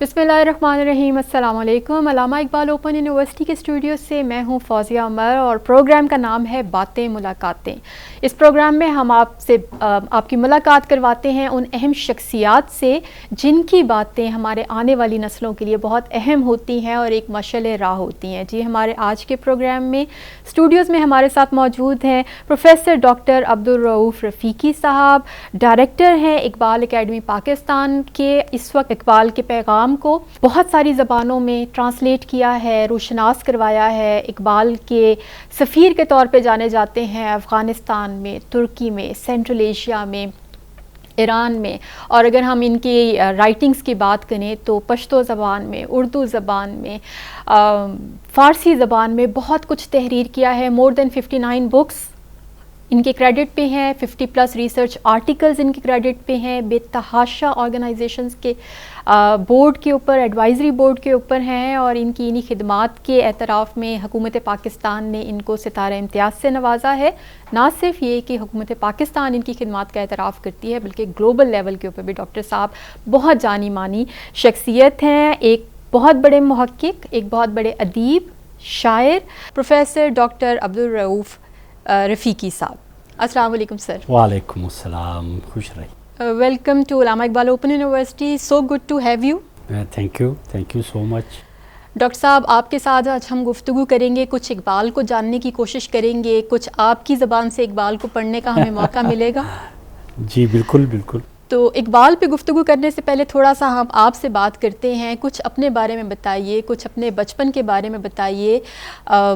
بسم اللہ الرحمن الرحیم، السلام علیکم۔ علامہ اقبال اوپن یونیورسٹی کے اسٹوڈیو سے میں ہوں فوزیہ عمر اور پروگرام کا نام ہے باتیں ملاقاتیں۔ اس پروگرام میں ہم آپ کی ملاقات کرواتے ہیں ان اہم شخصیات سے جن کی باتیں ہمارے آنے والی نسلوں کے لیے بہت اہم ہوتی ہیں اور ایک مشعل راہ ہوتی ہیں۔ جی، ہمارے آج کے پروگرام میں اسٹوڈیوز میں ہمارے ساتھ موجود ہیں پروفیسر ڈاکٹر عبدالرؤوف رفیقی صاحب، ڈائریکٹر ہیں اقبال اکیڈمی پاکستان کے۔ اس وقت اقبال کے پیغام کو بہت ساری زبانوں میں ٹرانسلیٹ کیا ہے، روشناس کروایا ہے۔ اقبال کے سفیر کے طور پہ جانے جاتے ہیں افغانستان میں، ترکی میں، سینٹرل ایشیا میں، ایران میں، اور اگر ہم ان کی رائٹنگز کی بات کریں تو پشتو زبان میں، اردو زبان میں، فارسی زبان میں بہت کچھ تحریر کیا ہے۔ مور دین 59 بکس ان کے کریڈٹ پہ ہیں، 50+ ریسرچ آرٹیکلز ان کے کریڈٹ پہ ہیں، بے تحاشا آرگنائزیشنز کے بورڈ کے اوپر، ایڈوائزری بورڈ کے اوپر ہیں، اور ان کی انہی خدمات کے اعتراف میں حکومت پاکستان نے ان کو ستارہ امتیاز سے نوازا ہے۔ نہ صرف یہ کہ حکومت پاکستان ان کی خدمات کا اعتراف کرتی ہے بلکہ گلوبل لیول کے اوپر بھی ڈاکٹر صاحب بہت جانی مانی شخصیت ہیں۔ ایک بہت بڑے محقق، ایک بہت بڑے ادیب، شاعر، پروفیسر ڈاکٹر عبدالرؤوف رفیقی صاحب۔ السلام علیکم سر۔ وعلیکم السلام، خوش رہی۔ Welcome to Allama Iqbal open university, so good to have you. Thank you so much. Doctor صاحب، آپ کے ساتھ آج ہم گفتگو کریں گے، کچھ اقبال کو جاننے کی کوشش کریں گے، کچھ آپ کی زبان سے اقبال کو پڑھنے کا ہمیں موقع ملے گا۔ جی بالکل بالکل۔ تو اقبال پہ گفتگو کرنے سے پہلے تھوڑا سا ہم آپ سے بات کرتے ہیں، کچھ اپنے بارے میں بتائیے، کچھ اپنے بچپن کے بارے میں بتائیے۔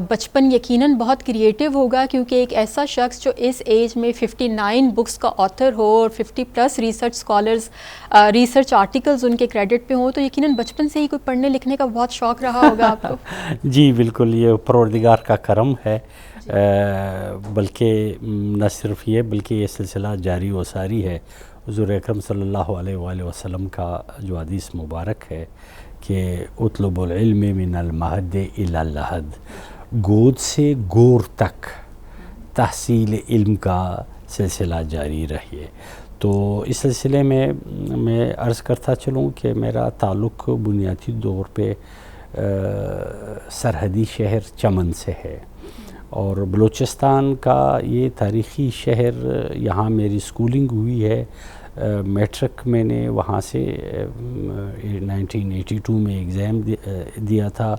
بچپن یقیناً بہت کریٹیو ہوگا کیونکہ ایک ایسا شخص جو اس ایج میں 59 بکس کا آتھر ہو اور 50+ research scholars research articles in کے کریڈٹ پہ ہوں، تو یقیناً بچپن سے ہی کوئی پڑھنے لکھنے کا بہت شوق رہا ہوگا آپ کو۔ جی بالکل، یہ پروردگار کا کرم ہے، بلکہ نہ صرف یہ بلکہ یہ سلسلہ جاری و ساری ہے۔ حضور اکرم صلی اللہ علیہ وآلہ وسلم کا جو حدیث مبارک ہے کہ اطلب العلم من المہد الی اللحد، گود سے گور تک تحصیل علم کا سلسلہ جاری رہیے۔ تو اس سلسلے میں عرض کرتا چلوں کہ میرا تعلق بنیادی طور پہ سرحدی شہر چمن سے ہے، اور بلوچستان کا یہ تاریخی شہر، یہاں میری سکولنگ ہوئی ہے۔ میٹرک میں نے وہاں سے 1982 میں ایگزام دیا تھا،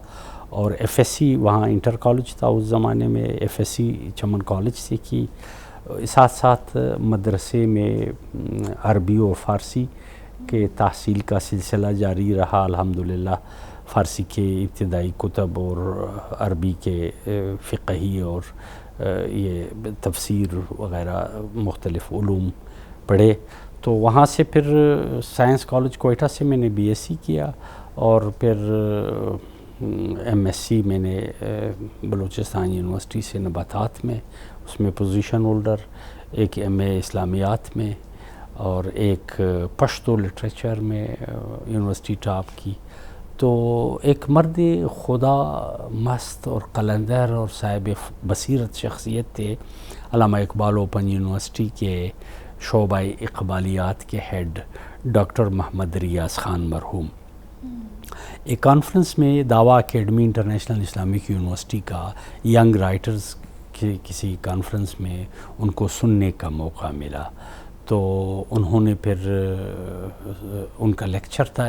اور ایف ایس سی وہاں انٹر کالج تھا اس زمانے میں، ایف ایس سی چمن کالج سے کی۔ ساتھ ساتھ مدرسے میں عربی اور فارسی کے تحصیل کا سلسلہ جاری رہا الحمدللہ۔ فارسی کے ابتدائی کتب اور عربی کے فقہی اور یہ تفسیر وغیرہ مختلف علوم پڑھے۔ تو وہاں سے پھر سائنس کالج کوئٹہ سے میں نے بی ایس سی کیا، اور پھر ایم ایس سی میں نے بلوچستان یونیورسٹی سے نباتات میں، اس میں پوزیشن ہولڈر، ایک ایم اے اسلامیات میں، اور ایک پشتو لٹریچر میں یونیورسٹی ٹاپ کی۔ تو ایک مرد خدا مست اور قلندر اور صاحب بصیرت شخصیت تھے علامہ اقبال اوپن یونیورسٹی کے شعبہ اقبالیات کے ہیڈ ڈاکٹر محمد ریاض خان مرحوم۔ ایک کانفرنس میں دعویٰ اکیڈمی انٹرنیشنل اسلامک یونیورسٹی کا ینگ رائٹرز کے کسی کانفرنس میں ان کو سننے کا موقع ملا، تو انہوں نے پھر ان کا لیکچر تھا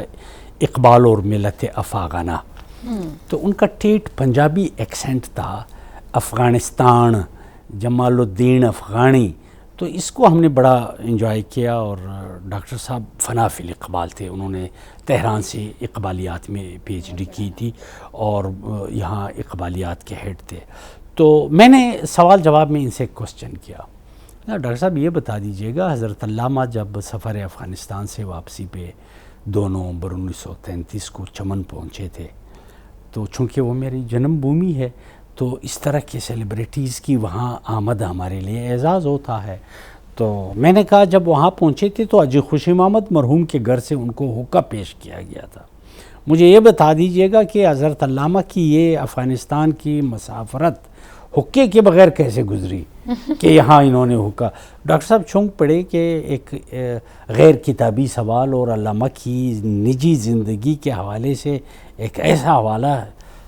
اقبال اور ملت افاغانہ، تو ان کا ٹیٹ پنجابی ایکسنٹ تھا، افغانستان، جمال الدین افغانی۔ تو اس کو ہم نے بڑا انجوائے کیا، اور ڈاکٹر صاحب فنا فی الاقبال تھے، انہوں نے تہران سے اقبالیات میں پی ایچ ڈی کی تھی اور یہاں اقبالیات کے ہیڈ تھے۔ تو میں نے سوال جواب میں ان سے کوسچن کیا، ڈاکٹر صاحب یہ بتا دیجیے گا، حضرت علامہ جب سفر افغانستان سے واپسی پہ 2 نومبر 1933 کو چمن پہنچے تھے، تو چونکہ وہ میری جنم بھومی ہے تو اس طرح کے سیلیبریٹیز کی وہاں آمد ہمارے لیے اعزاز ہوتا ہے۔ تو میں نے کہا جب وہاں پہنچے تھے تو حاجی خوشی محمد مرحوم کے گھر سے ان کو حقہ پیش کیا گیا تھا، مجھے یہ بتا دیجیے گا کہ حضرت علامہ کی یہ افغانستان کی مسافرت حکے کے بغیر کیسے گزری کہ یہاں انہوں نے حکا. ڈاکٹر صاحب چونک پڑے کہ ایک غیر کتابی سوال اور علامہ کی نجی زندگی کے حوالے سے ایک ایسا حوالہ,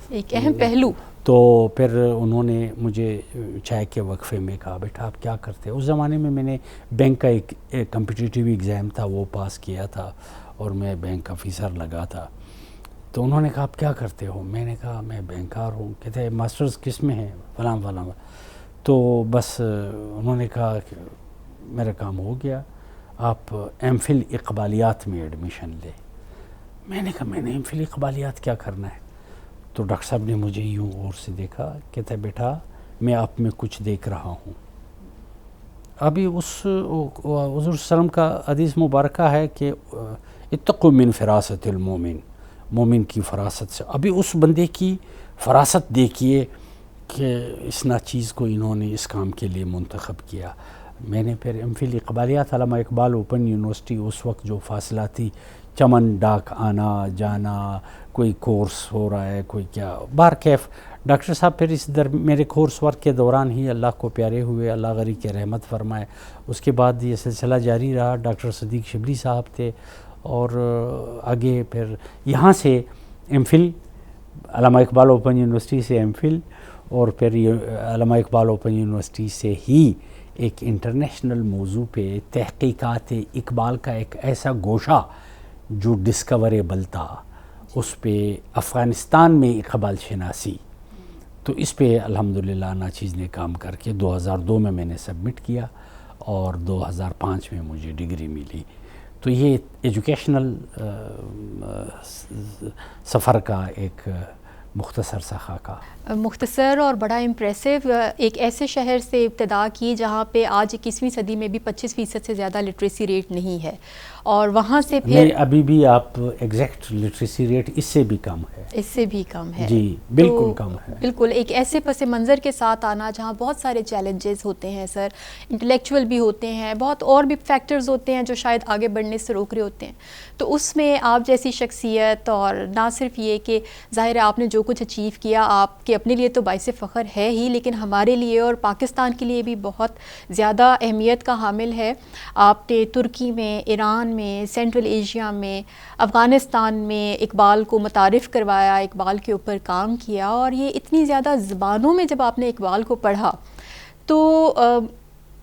ایک اہم پہلو. تو پھر انہوں نے مجھے چائے کے وقفے میں کہا بیٹا آپ کیا کرتے ہیں. اس زمانے میں نے بینک کا ایک کمپٹیٹیو ایگزام تھا وہ پاس کیا تھا اور میں بینک آفیسر لگا تھا. تو انہوں نے کہا آپ کیا کرتے ہو؟ میں نے کہا میں بینکار ہوں. کہتے ہیں ماسٹرز کس میں ہے؟ فلاں فلاں. تو بس انہوں نے کہا کہ میرا کام ہو گیا, آپ ایم فل اقبالیات میں ایڈمیشن لے. میں نے کہا میں نے ایم فل اقبالیات کیا کرنا ہے؟ تو ڈاکٹر صاحب نے مجھے یوں غور سے دیکھا, کہتا ہے بیٹا میں آپ میں کچھ دیکھ رہا ہوں. ابھی اس حضور صلی اللہ علیہ وسلم کا حدیث مبارکہ ہے کہ اتقوا من فراست المومن, مومن کی فراست سے. ابھی اس بندے کی فراست دیکھیے کہ اس ناچیز کو انہوں نے اس کام کے لیے منتخب کیا. میں نے پھر ایم فل اقبالیات علامہ اقبال اوپن یونیورسٹی, اس وقت جو فاصلاتی چمن ڈاک آنا جانا, کوئی کورس ہو رہا ہے کوئی کیا, بہرکیف ڈاکٹر صاحب پھر اس میرے کورس ورک کے دوران ہی اللہ کو پیارے ہوئے, اللہ غری کے رحمت فرمائے. اس کے بعد یہ سلسلہ جاری رہا. ڈاکٹر صدیق شبلی صاحب تھے اور آگے پھر یہاں سے ایم فل علامہ اقبال اوپن یونیورسٹی سے ایم فل, اور پھر علامہ اقبال اوپن یونیورسٹی سے ہی ایک انٹرنیشنل موضوع پہ تحقیقات اقبال کا ایک ایسا گوشہ جو ڈسکوریبل تھا, اس پہ افغانستان میں اقبال شناسی, تو اس پہ الحمدللہ ناچیز نے کام کر کے 2002 میں نے سبمٹ کیا اور 2005 میں مجھے ڈگری ملی. تو یہ ایجوکیشنل سفر کا ایک مختصر سا خاکہ. مختصر اور بڑا امپریسو. ایک ایسے شہر سے ابتدا کی جہاں پہ آج 21ویں صدی میں بھی 25% سے زیادہ لٹریسی ریٹ نہیں ہے, اور وہاں سے پھر نہیں ابھی بھی آپ ایگزیکٹ لٹریسی ریٹ اس سے بھی کم ہے, اس سے بھی کم ہے. جی بالکل کم ہے. بالکل ایک ایسے پس منظر کے ساتھ آنا جہاں بہت سارے چیلنجز ہوتے ہیں سر, انٹلیکچوئل بھی ہوتے ہیں, بہت اور بھی فیکٹرز ہوتے ہیں جو شاید آگے بڑھنے سے روک رہے ہوتے ہیں. تو اس میں آپ جیسی شخصیت, اور نہ صرف یہ کہ ظاہر ہے آپ نے جو کچھ اچیو کیا آپ کے اپنے لیے تو باعث فخر ہے ہی, لیکن ہمارے لیے اور پاکستان کے لیے بھی بہت زیادہ اہمیت کا حامل ہے. آپ نے ترکی میں, ایران میں, سینٹرل ایشیا میں, افغانستان میں اقبال کو متعارف کروایا, اقبال کے اوپر کام کیا, اور یہ اتنی زیادہ زبانوں میں جب آپ نے اقبال کو پڑھا تو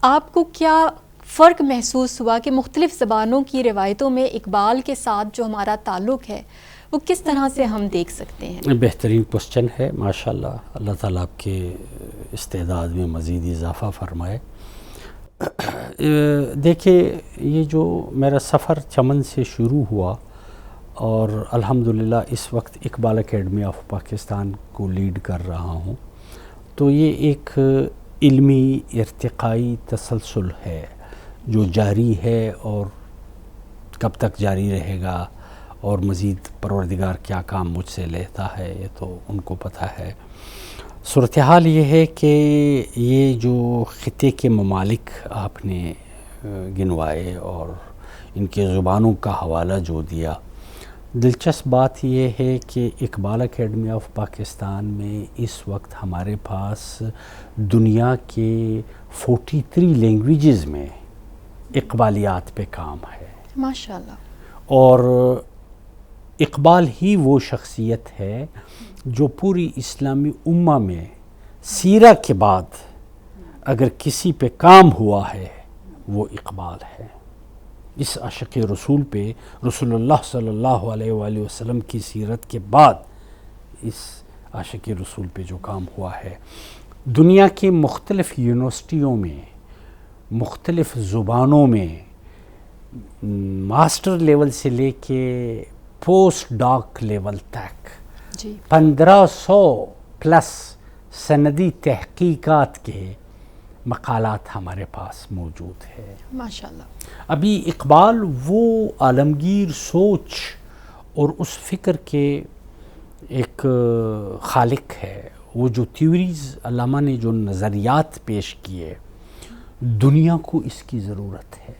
آپ کو کیا فرق محسوس ہوا کہ مختلف زبانوں کی روایتوں میں اقبال کے ساتھ جو ہمارا تعلق ہے وہ کس طرح سے ہم دیکھ سکتے ہیں؟ بہترین کوسچن ہے ماشاءاللہ. اللہ تعالیٰ آپ کے استعداد میں مزید اضافہ فرمائے. دیکھیے یہ جو میرا سفر چمن سے شروع ہوا اور الحمدللہ اس وقت اقبال اکیڈمی آف پاکستان کو لیڈ کر رہا ہوں, تو یہ ایک علمی ارتقائی تسلسل ہے جو جاری ہے, اور کب تک جاری رہے گا اور مزید پروردگار کیا کام مجھ سے لیتا ہے یہ تو ان کو پتہ ہے. صورتحال یہ ہے کہ یہ جو خطے کے ممالک آپ نے گنوائے اور ان کے زبانوں کا حوالہ جو دیا, دلچسپ بات یہ ہے کہ اقبال اکیڈمی آف پاکستان میں اس وقت ہمارے پاس دنیا کے 43 لینگویجز میں اقبالیات پہ کام ہے ماشاءاللہ. اور اقبال ہی وہ شخصیت ہے جو پوری اسلامی امہ میں سیرہ کے بعد اگر کسی پہ کام ہوا ہے وہ اقبال ہے. اس عاشق رسول پہ, رسول اللہ صلی اللہ علیہ وآلہ وسلم کی سیرت کے بعد اس عاشق رسول پہ جو کام ہوا ہے, دنیا کے مختلف یونیورسٹیوں میں مختلف زبانوں میں ماسٹر لیول سے لے کے پوسٹ ڈاک لیول تک 1500 پلس سندی تحقیقات کے مقالات ہمارے پاس موجود ہے ماشاءاللہ. ابھی اقبال وہ عالمگیر سوچ اور اس فکر کے ایک خالق ہے, وہ جو تھیوریز علامہ نے جو نظریات پیش کیے, دنیا کو اس کی ضرورت ہے.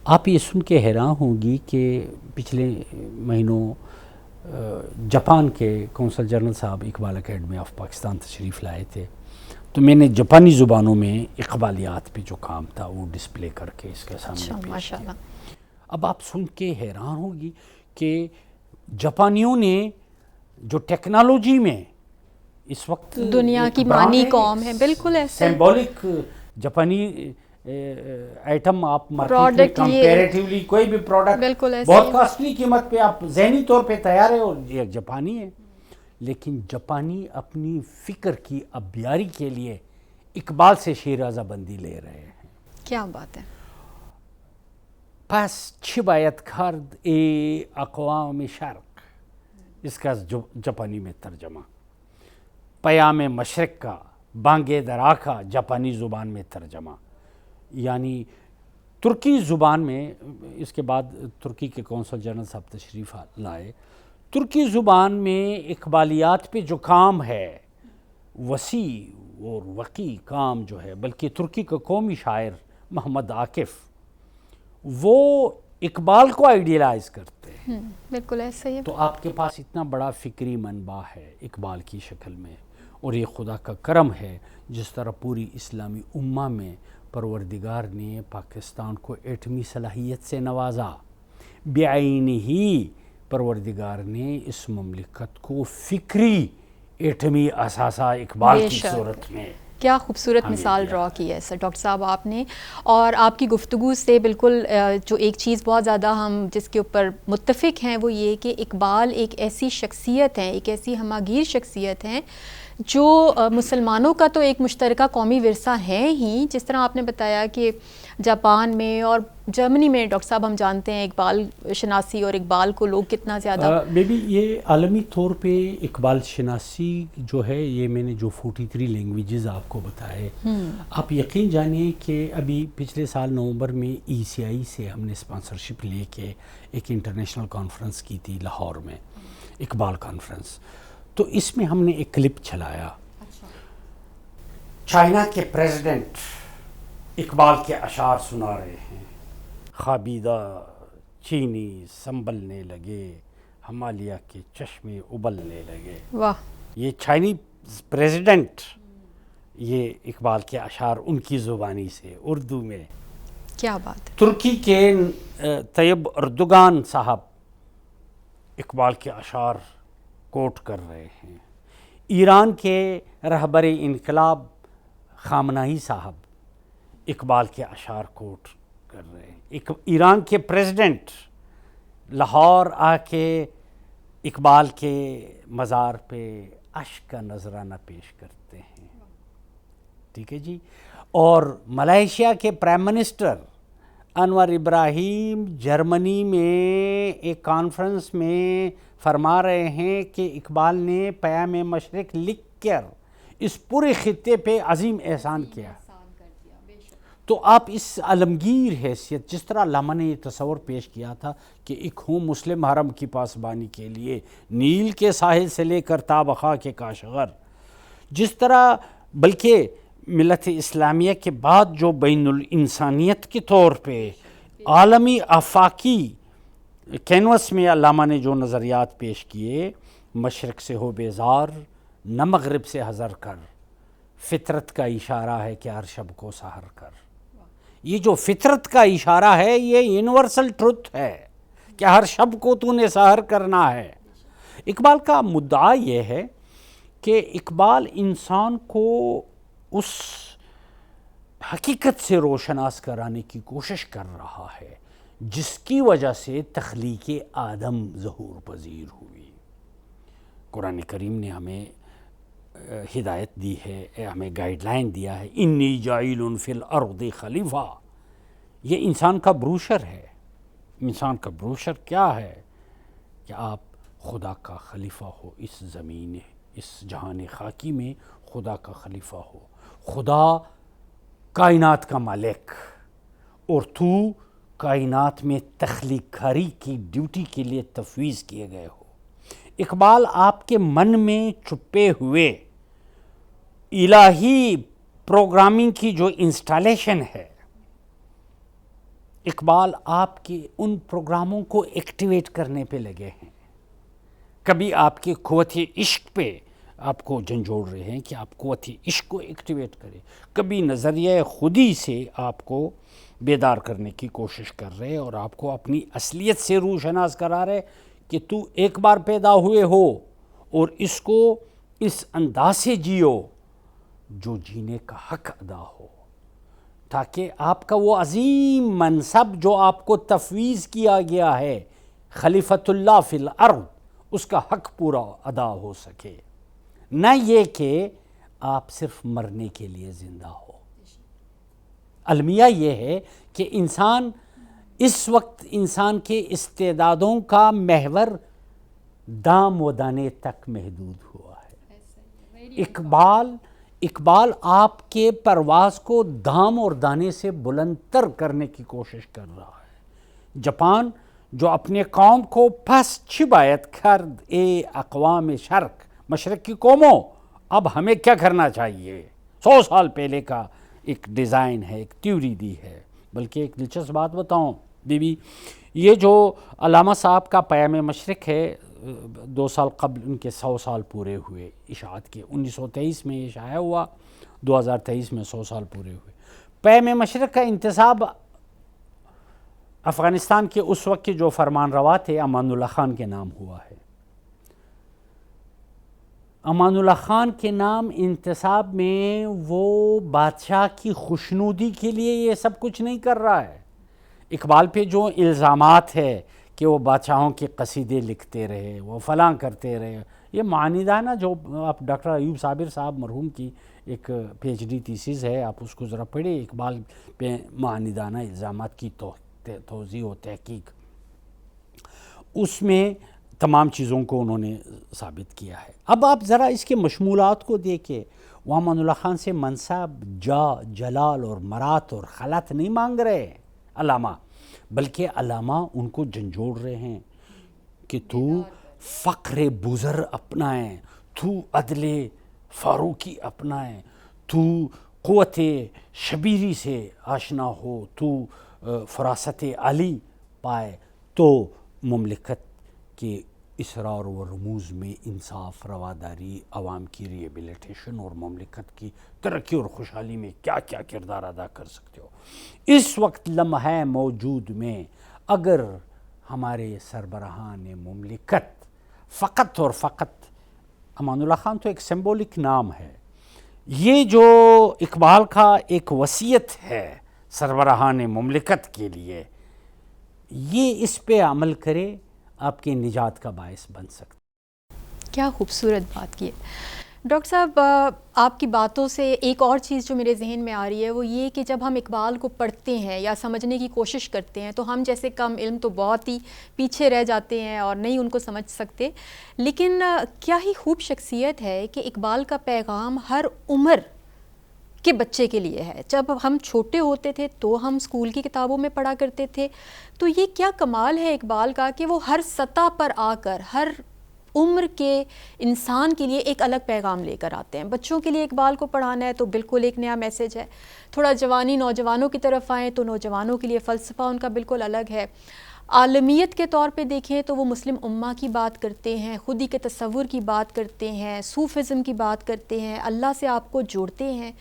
آپ یہ سن کے حیران ہوں گی کہ پچھلے مہینوں جاپان کے کونسل جنرل صاحب اقبال اکیڈمی آف پاکستان تشریف لائے تھے, تو میں نے جاپانی زبانوں میں اقبالیات پہ جو کام تھا وہ ڈسپلے کر کے اس کے سامنے پیش کیا. اب آپ سن کے حیران ہوگی کہ جاپانیوں نے جو ٹیکنالوجی میں اس وقت دنیا کی مانی قوم ہے، بالکل ایسے سمبولک جاپانی آئٹم آپ مارکیٹ میں کمپیریٹیولی کوئی بھی پروڈکٹ بہت کاسٹلی قیمت پہ آپ ذہنی طور پہ تیار ہے اور یہ جاپانی ہے. لیکن جاپانی اپنی فکر کی ابیاری کے لیے اقبال سے شیرازہ بندی لے رہے ہیں. کیا بات ہے. پس چی باید کرد ای اقوام شرق، اس کا جاپانی میں ترجمہ پیام مشرق کا بانگ درا کا جاپانی زبان میں ترجمہ، یعنی ترکی زبان میں. اس کے بعد ترکی کے کونسل جنرل صاحب تشریف لائے. ترکی زبان میں اقبالیات پہ جو کام ہے وسیع اور وقی کام جو ہے، بلکہ ترکی کا قومی شاعر محمد عاکف وہ اقبال کو آئیڈیلائز کرتے ہیں. بالکل ایسا ہی ہے. تو آپ کے پاس اتنا بڑا فکری منبع ہے اقبال کی شکل میں، اور یہ خدا کا کرم ہے جس طرح پوری اسلامی امہ میں پروردگار نے پاکستان کو ایٹمی صلاحیت سے نوازا. بعین ہی پروردگار نے اس مملکت کو فکری ایٹمی اثاثہ اقبال کی صورت میں. کیا خوبصورت مثال ڈرا کی ہے سر ڈاکٹر صاحب آپ نے. اور آپ کی گفتگو سے بالکل جو ایک چیز بہت زیادہ ہم جس کے اوپر متفق ہیں وہ یہ کہ اقبال ایک ایسی شخصیت ہیں، ایک ایسی ہماگیر شخصیت ہیں جو مسلمانوں کا تو ایک مشترکہ قومی ورثہ ہے ہی. جس طرح آپ نے بتایا کہ جاپان میں اور جرمنی میں ڈاکٹر صاحب ہم جانتے ہیں اقبال شناسی اور اقبال کو لوگ کتنا زیادہ بیبی یہ عالمی طور پہ اقبال شناسی جو ہے، یہ میں نے جو 43 لینگویجز آپ کو بتائے، آپ یقین جانیے کہ ابھی پچھلے سال نومبر میں ECI سے ہم نے اسپانسرشپ لے کے ایک انٹرنیشنل کانفرنس کی تھی لاہور میں، اقبال کانفرنس. تو اس میں ہم نے ایک کلپ چلایا. چائنا کے پریزیڈنٹ اقبال کے اشعار سنا رہے ہیں. خوابیدہ چینی سنبھلنے لگے، ہمالیہ کے چشمے ابلنے لگے. واہ. یہ چائنیز پریزیڈنٹ یہ اقبال کے اشعار ان کی زبانی سے اردو میں. کیا بات ہے. ترکی کے طیب اردوگان صاحب اقبال کے اشعار کوٹ کر رہے ہیں. ایران کے رہبر انقلاب خامنہی صاحب اقبال کے اشعار کوٹ کر رہے ہیں. ایران کے پریزیڈنٹ لاہور آ کے اقبال کے مزار پہ اشک کا نذرانہ پیش کرتے ہیں. ٹھیک ہے جی. اور ملائیشیا کے پرائم منسٹر انور ابراہیم جرمنی میں ایک کانفرنس میں فرما رہے ہیں کہ اقبال نے پیام مشرق لکھ کر اس پورے خطے پہ عظیم احسان کیا. تو آپ اس عالمگیر حیثیت، جس طرح علامہ نے یہ تصور پیش کیا تھا کہ ایک ہوں مسلم حرم کی پاسبانی کے لیے نیل کے ساحل سے لے کر تابخا کے کاشغر، جس طرح بلکہ ملت اسلامیہ کے بعد جو بین الانسانیت کے طور پہ عالمی آفاقی کینوس میں علامہ نے جو نظریات پیش کیے، مشرق سے ہو بیزار نہ مغرب سے حذر کر، فطرت کا اشارہ ہے کہ ہر شب کو سحر کر. یہ جو فطرت کا اشارہ ہے یہ یونیورسل ٹروتھ ہے کہ ہر شب کو تو نے سحر کرنا ہے. اقبال کا مدعا یہ ہے کہ اقبال انسان کو اس حقیقت سے روشناس کرانے کی کوشش کر رہا ہے جس کی وجہ سے تخلیق آدم ظہور پذیر ہوئی. قرآن کریم نے ہمیں ہدایت دی ہے، ہمیں گائیڈ لائن دیا ہے، انی جاعل فی الارض خلیفہ. یہ انسان کا بروشر ہے. انسان کا بروشر کیا ہے؟ کہ آپ خدا کا خلیفہ ہو اس زمین، اس جہان خاکی میں خدا کا خلیفہ ہو. خدا کائنات کا مالک اور تو کائنات میں تخلیق کاری کی ڈیوٹی کے لیے تفویض کیے گئے ہو. اقبال آپ کے من میں چھپے ہوئے الہی پروگرامنگ کی جو انسٹالیشن ہے، اقبال آپ کے ان پروگراموں کو ایکٹیویٹ کرنے پہ لگے ہیں. کبھی آپ کے قوت عشق پہ آپ کو جھنجھوڑ رہے ہیں کہ آپ قوت عشق کو ایکٹیویٹ کرے. کبھی نظریہ خودی سے آپ کو بیدار کرنے کی کوشش کر رہے اور آپ کو اپنی اصلیت سے روشناس کرا رہے کہ تو ایک بار پیدا ہوئے ہو اور اس کو اس انداز سے جیو جو جینے کا حق ادا ہو، تاکہ آپ کا وہ عظیم منصب جو آپ کو تفویض کیا گیا ہے خلیفۃ اللہ فی الارض، اس کا حق پورا ادا ہو سکے، نہ یہ کہ آپ صرف مرنے کے لیے زندہ ہو. المیہ یہ ہے کہ انسان اس وقت انسان کے استعدادوں کا محور دام و دانے تک محدود ہوا ہے. اقبال آپ کے پرواز کو دام اور دانے سے بلند تر کرنے کی کوشش کر رہا ہے. جاپان جو اپنے قوم کو پس چھ باید کرد اے اقوام شرق، مشرق کی قوموں اب ہمیں کیا کرنا چاہیے، 100 سال پہلے کا ایک ڈیزائن ہے، ایک تیوری دی ہے. بلکہ ایک دلچسپ بات بتاؤں بی یہ جو علامہ صاحب کا پیام مشرق ہے، 2 سال قبل ان کے 100 سال پورے ہوئے اشاعت کے. 1923 میں یہ شائع ہوا، 2023 میں 100 سال پورے ہوئے. پیام مشرق کا انتصاب افغانستان کے اس وقت کے جو فرمان روا تھے امان اللہ خان کے نام ہوا ہے. امان اللہ خان کے نام انتصاب میں وہ بادشاہ کی خوشنودی کے لیے یہ سب کچھ نہیں کر رہا ہے. اقبال پہ جو الزامات ہے کہ وہ بادشاہوں کے قصیدے لکھتے رہے، وہ فلاں کرتے رہے، یہ معاندانہ جو آپ ڈاکٹر ایوب صابر صاحب مرحوم کی ایک پی ایچ ڈی تھیسس ہے، آپ اس کو ذرا پڑھیں، اقبال پہ معاندانہ الزامات کی توضیح و تحقیق، اس میں تمام چیزوں کو انہوں نے ثابت کیا ہے. اب آپ ذرا اس کے مشمولات کو دیکھیں. وہ امان اللہ خان سے منصب، جلال اور مرات اور خلعت نہیں مانگ رہے علامہ، بلکہ علامہ ان کو جھنجھوڑ رہے ہیں کہ تو فقر بزر اپنائیں، تو عدل فاروقی اپنائیں، تو قوت شبیری سے آشنا ہو، تو فراست علی پائے، تو مملکت کے اسرار و رموز میں انصاف، رواداری، عوام کی ریبیلیٹیشن اور مملکت کی ترقی اور خوشحالی میں کیا کیا کردار ادا کر سکتے ہو. اس وقت لمحہ موجود میں اگر ہمارے سربراہان مملکت فقط اور فقط، امان اللہ خان تو ایک سمبولک نام ہے، یہ جو اقبال کا ایک وصیت ہے سربراہان مملکت کے لیے، یہ اس پہ عمل کرے، آپ کی نجات کا باعث بن سکتا. کیا خوبصورت بات کی ہے ڈاکٹر صاحب. آپ کی باتوں سے ایک اور چیز جو میرے ذہن میں آ رہی ہے وہ یہ کہ جب ہم اقبال کو پڑھتے ہیں یا سمجھنے کی کوشش کرتے ہیں تو ہم جیسے کم علم تو بہت ہی پیچھے رہ جاتے ہیں اور نہیں ان کو سمجھ سکتے، لیکن کیا ہی خوب شخصیت ہے کہ اقبال کا پیغام ہر عمر کے بچے کے لیے ہے. جب ہم چھوٹے ہوتے تھے تو ہم اسکول کی کتابوں میں پڑھا کرتے تھے، تو یہ کیا کمال ہے اقبال کا کہ وہ ہر سطح پر آ کر ہر عمر کے انسان کے لیے ایک الگ پیغام لے کر آتے ہیں. بچوں کے لیے اقبال کو پڑھانا ہے تو بالکل ایک نیا میسیج ہے، تھوڑا نوجوانوں کی طرف آئیں تو نوجوانوں کے لیے فلسفہ ان کا بالکل الگ ہے. عالمیت کے طور پہ دیکھیں تو وہ مسلم امہ کی بات کرتے ہیں، خودی کے تصور کی بات کرتے ہیں، صوفزم کی بات کرتے ہیں، اللہ سے آپ کو جوڑتے ہیں.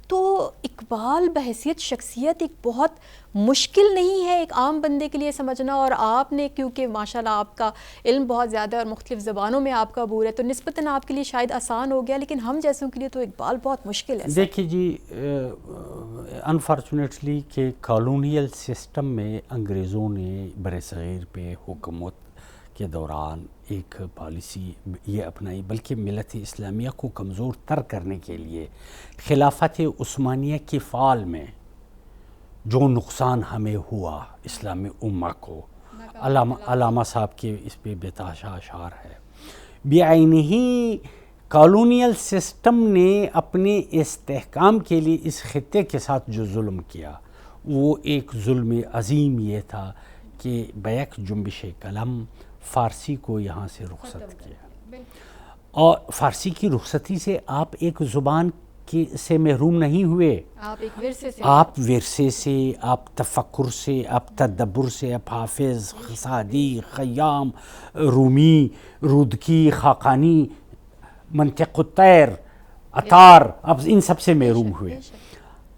تو اقبال بحیثیت شخصیت ایک بہت مشکل نہیں ہے ایک عام بندے کے لیے سمجھنا، اور آپ نے کیونکہ ماشاءاللہ آپ کا علم بہت زیادہ اور مختلف زبانوں میں آپ کا عبور ہے تو نسبتاً آپ کے لیے شاید آسان ہو گیا، لیکن ہم جیسوں کے لیے تو اقبال بہت مشکل ہے. دیکھیے جی، انفارچونیٹلی کہ کالونیل سسٹم میں انگریزوں نے برصغیر پہ حکومت کے دوران ایک پالیسی یہ اپنائی، بلکہ ملت اسلامیہ کو کمزور تر کرنے کے لیے خلافت عثمانیہ کے فعال میں جو نقصان ہمیں ہوا اسلامی امہ کو، علامہ صاحب کے اس پہ بتحاشا اشعار ہے. بعینہ کالونیل سسٹم نے اپنے استحکام کے لیے اس خطے کے ساتھ جو ظلم کیا وہ ایک ظلم عظیم یہ تھا کہ بیک جنبش قلم فارسی کو یہاں سے رخصت کیا، اور فارسی کی رخصتی سے آپ ایک زبان سے محروم نہیں ہوئے، آپ ورثے سے، آپ تفکر سے، آپ تدبر سے، آپ حافظ، سعدی، خیام، رومی، رودکی، خاقانی، منطق الطیر، عطار، اب ان سب سے محروم ہوئے.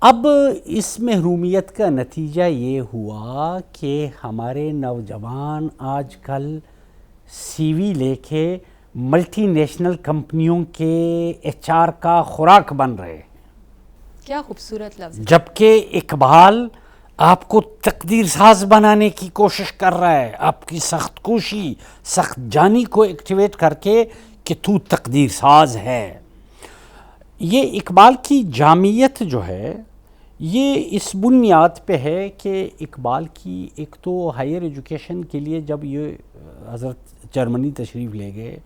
اب اس محرومیت کا نتیجہ یہ ہوا کہ ہمارے نوجوان آج کل سی وی لے کے ملٹی نیشنل کمپنیوں کے ایچ آر کا خوراک بن رہے ہیں. کیا خوبصورت لفظ. جبکہ اقبال آپ کو تقدیر ساز بنانے کی کوشش کر رہا ہے، آپ کی سخت کوشی، سخت جانی کو ایکٹیویٹ کر کے کہ تو تقدیر ساز ہے. یہ اقبال کی جامعیت جو ہے یہ اس بنیاد پہ ہے کہ اقبال کی ایک تو ہائر ایجوکیشن کے لیے جب یہ حضرت جرمنی تشریف لے گئے،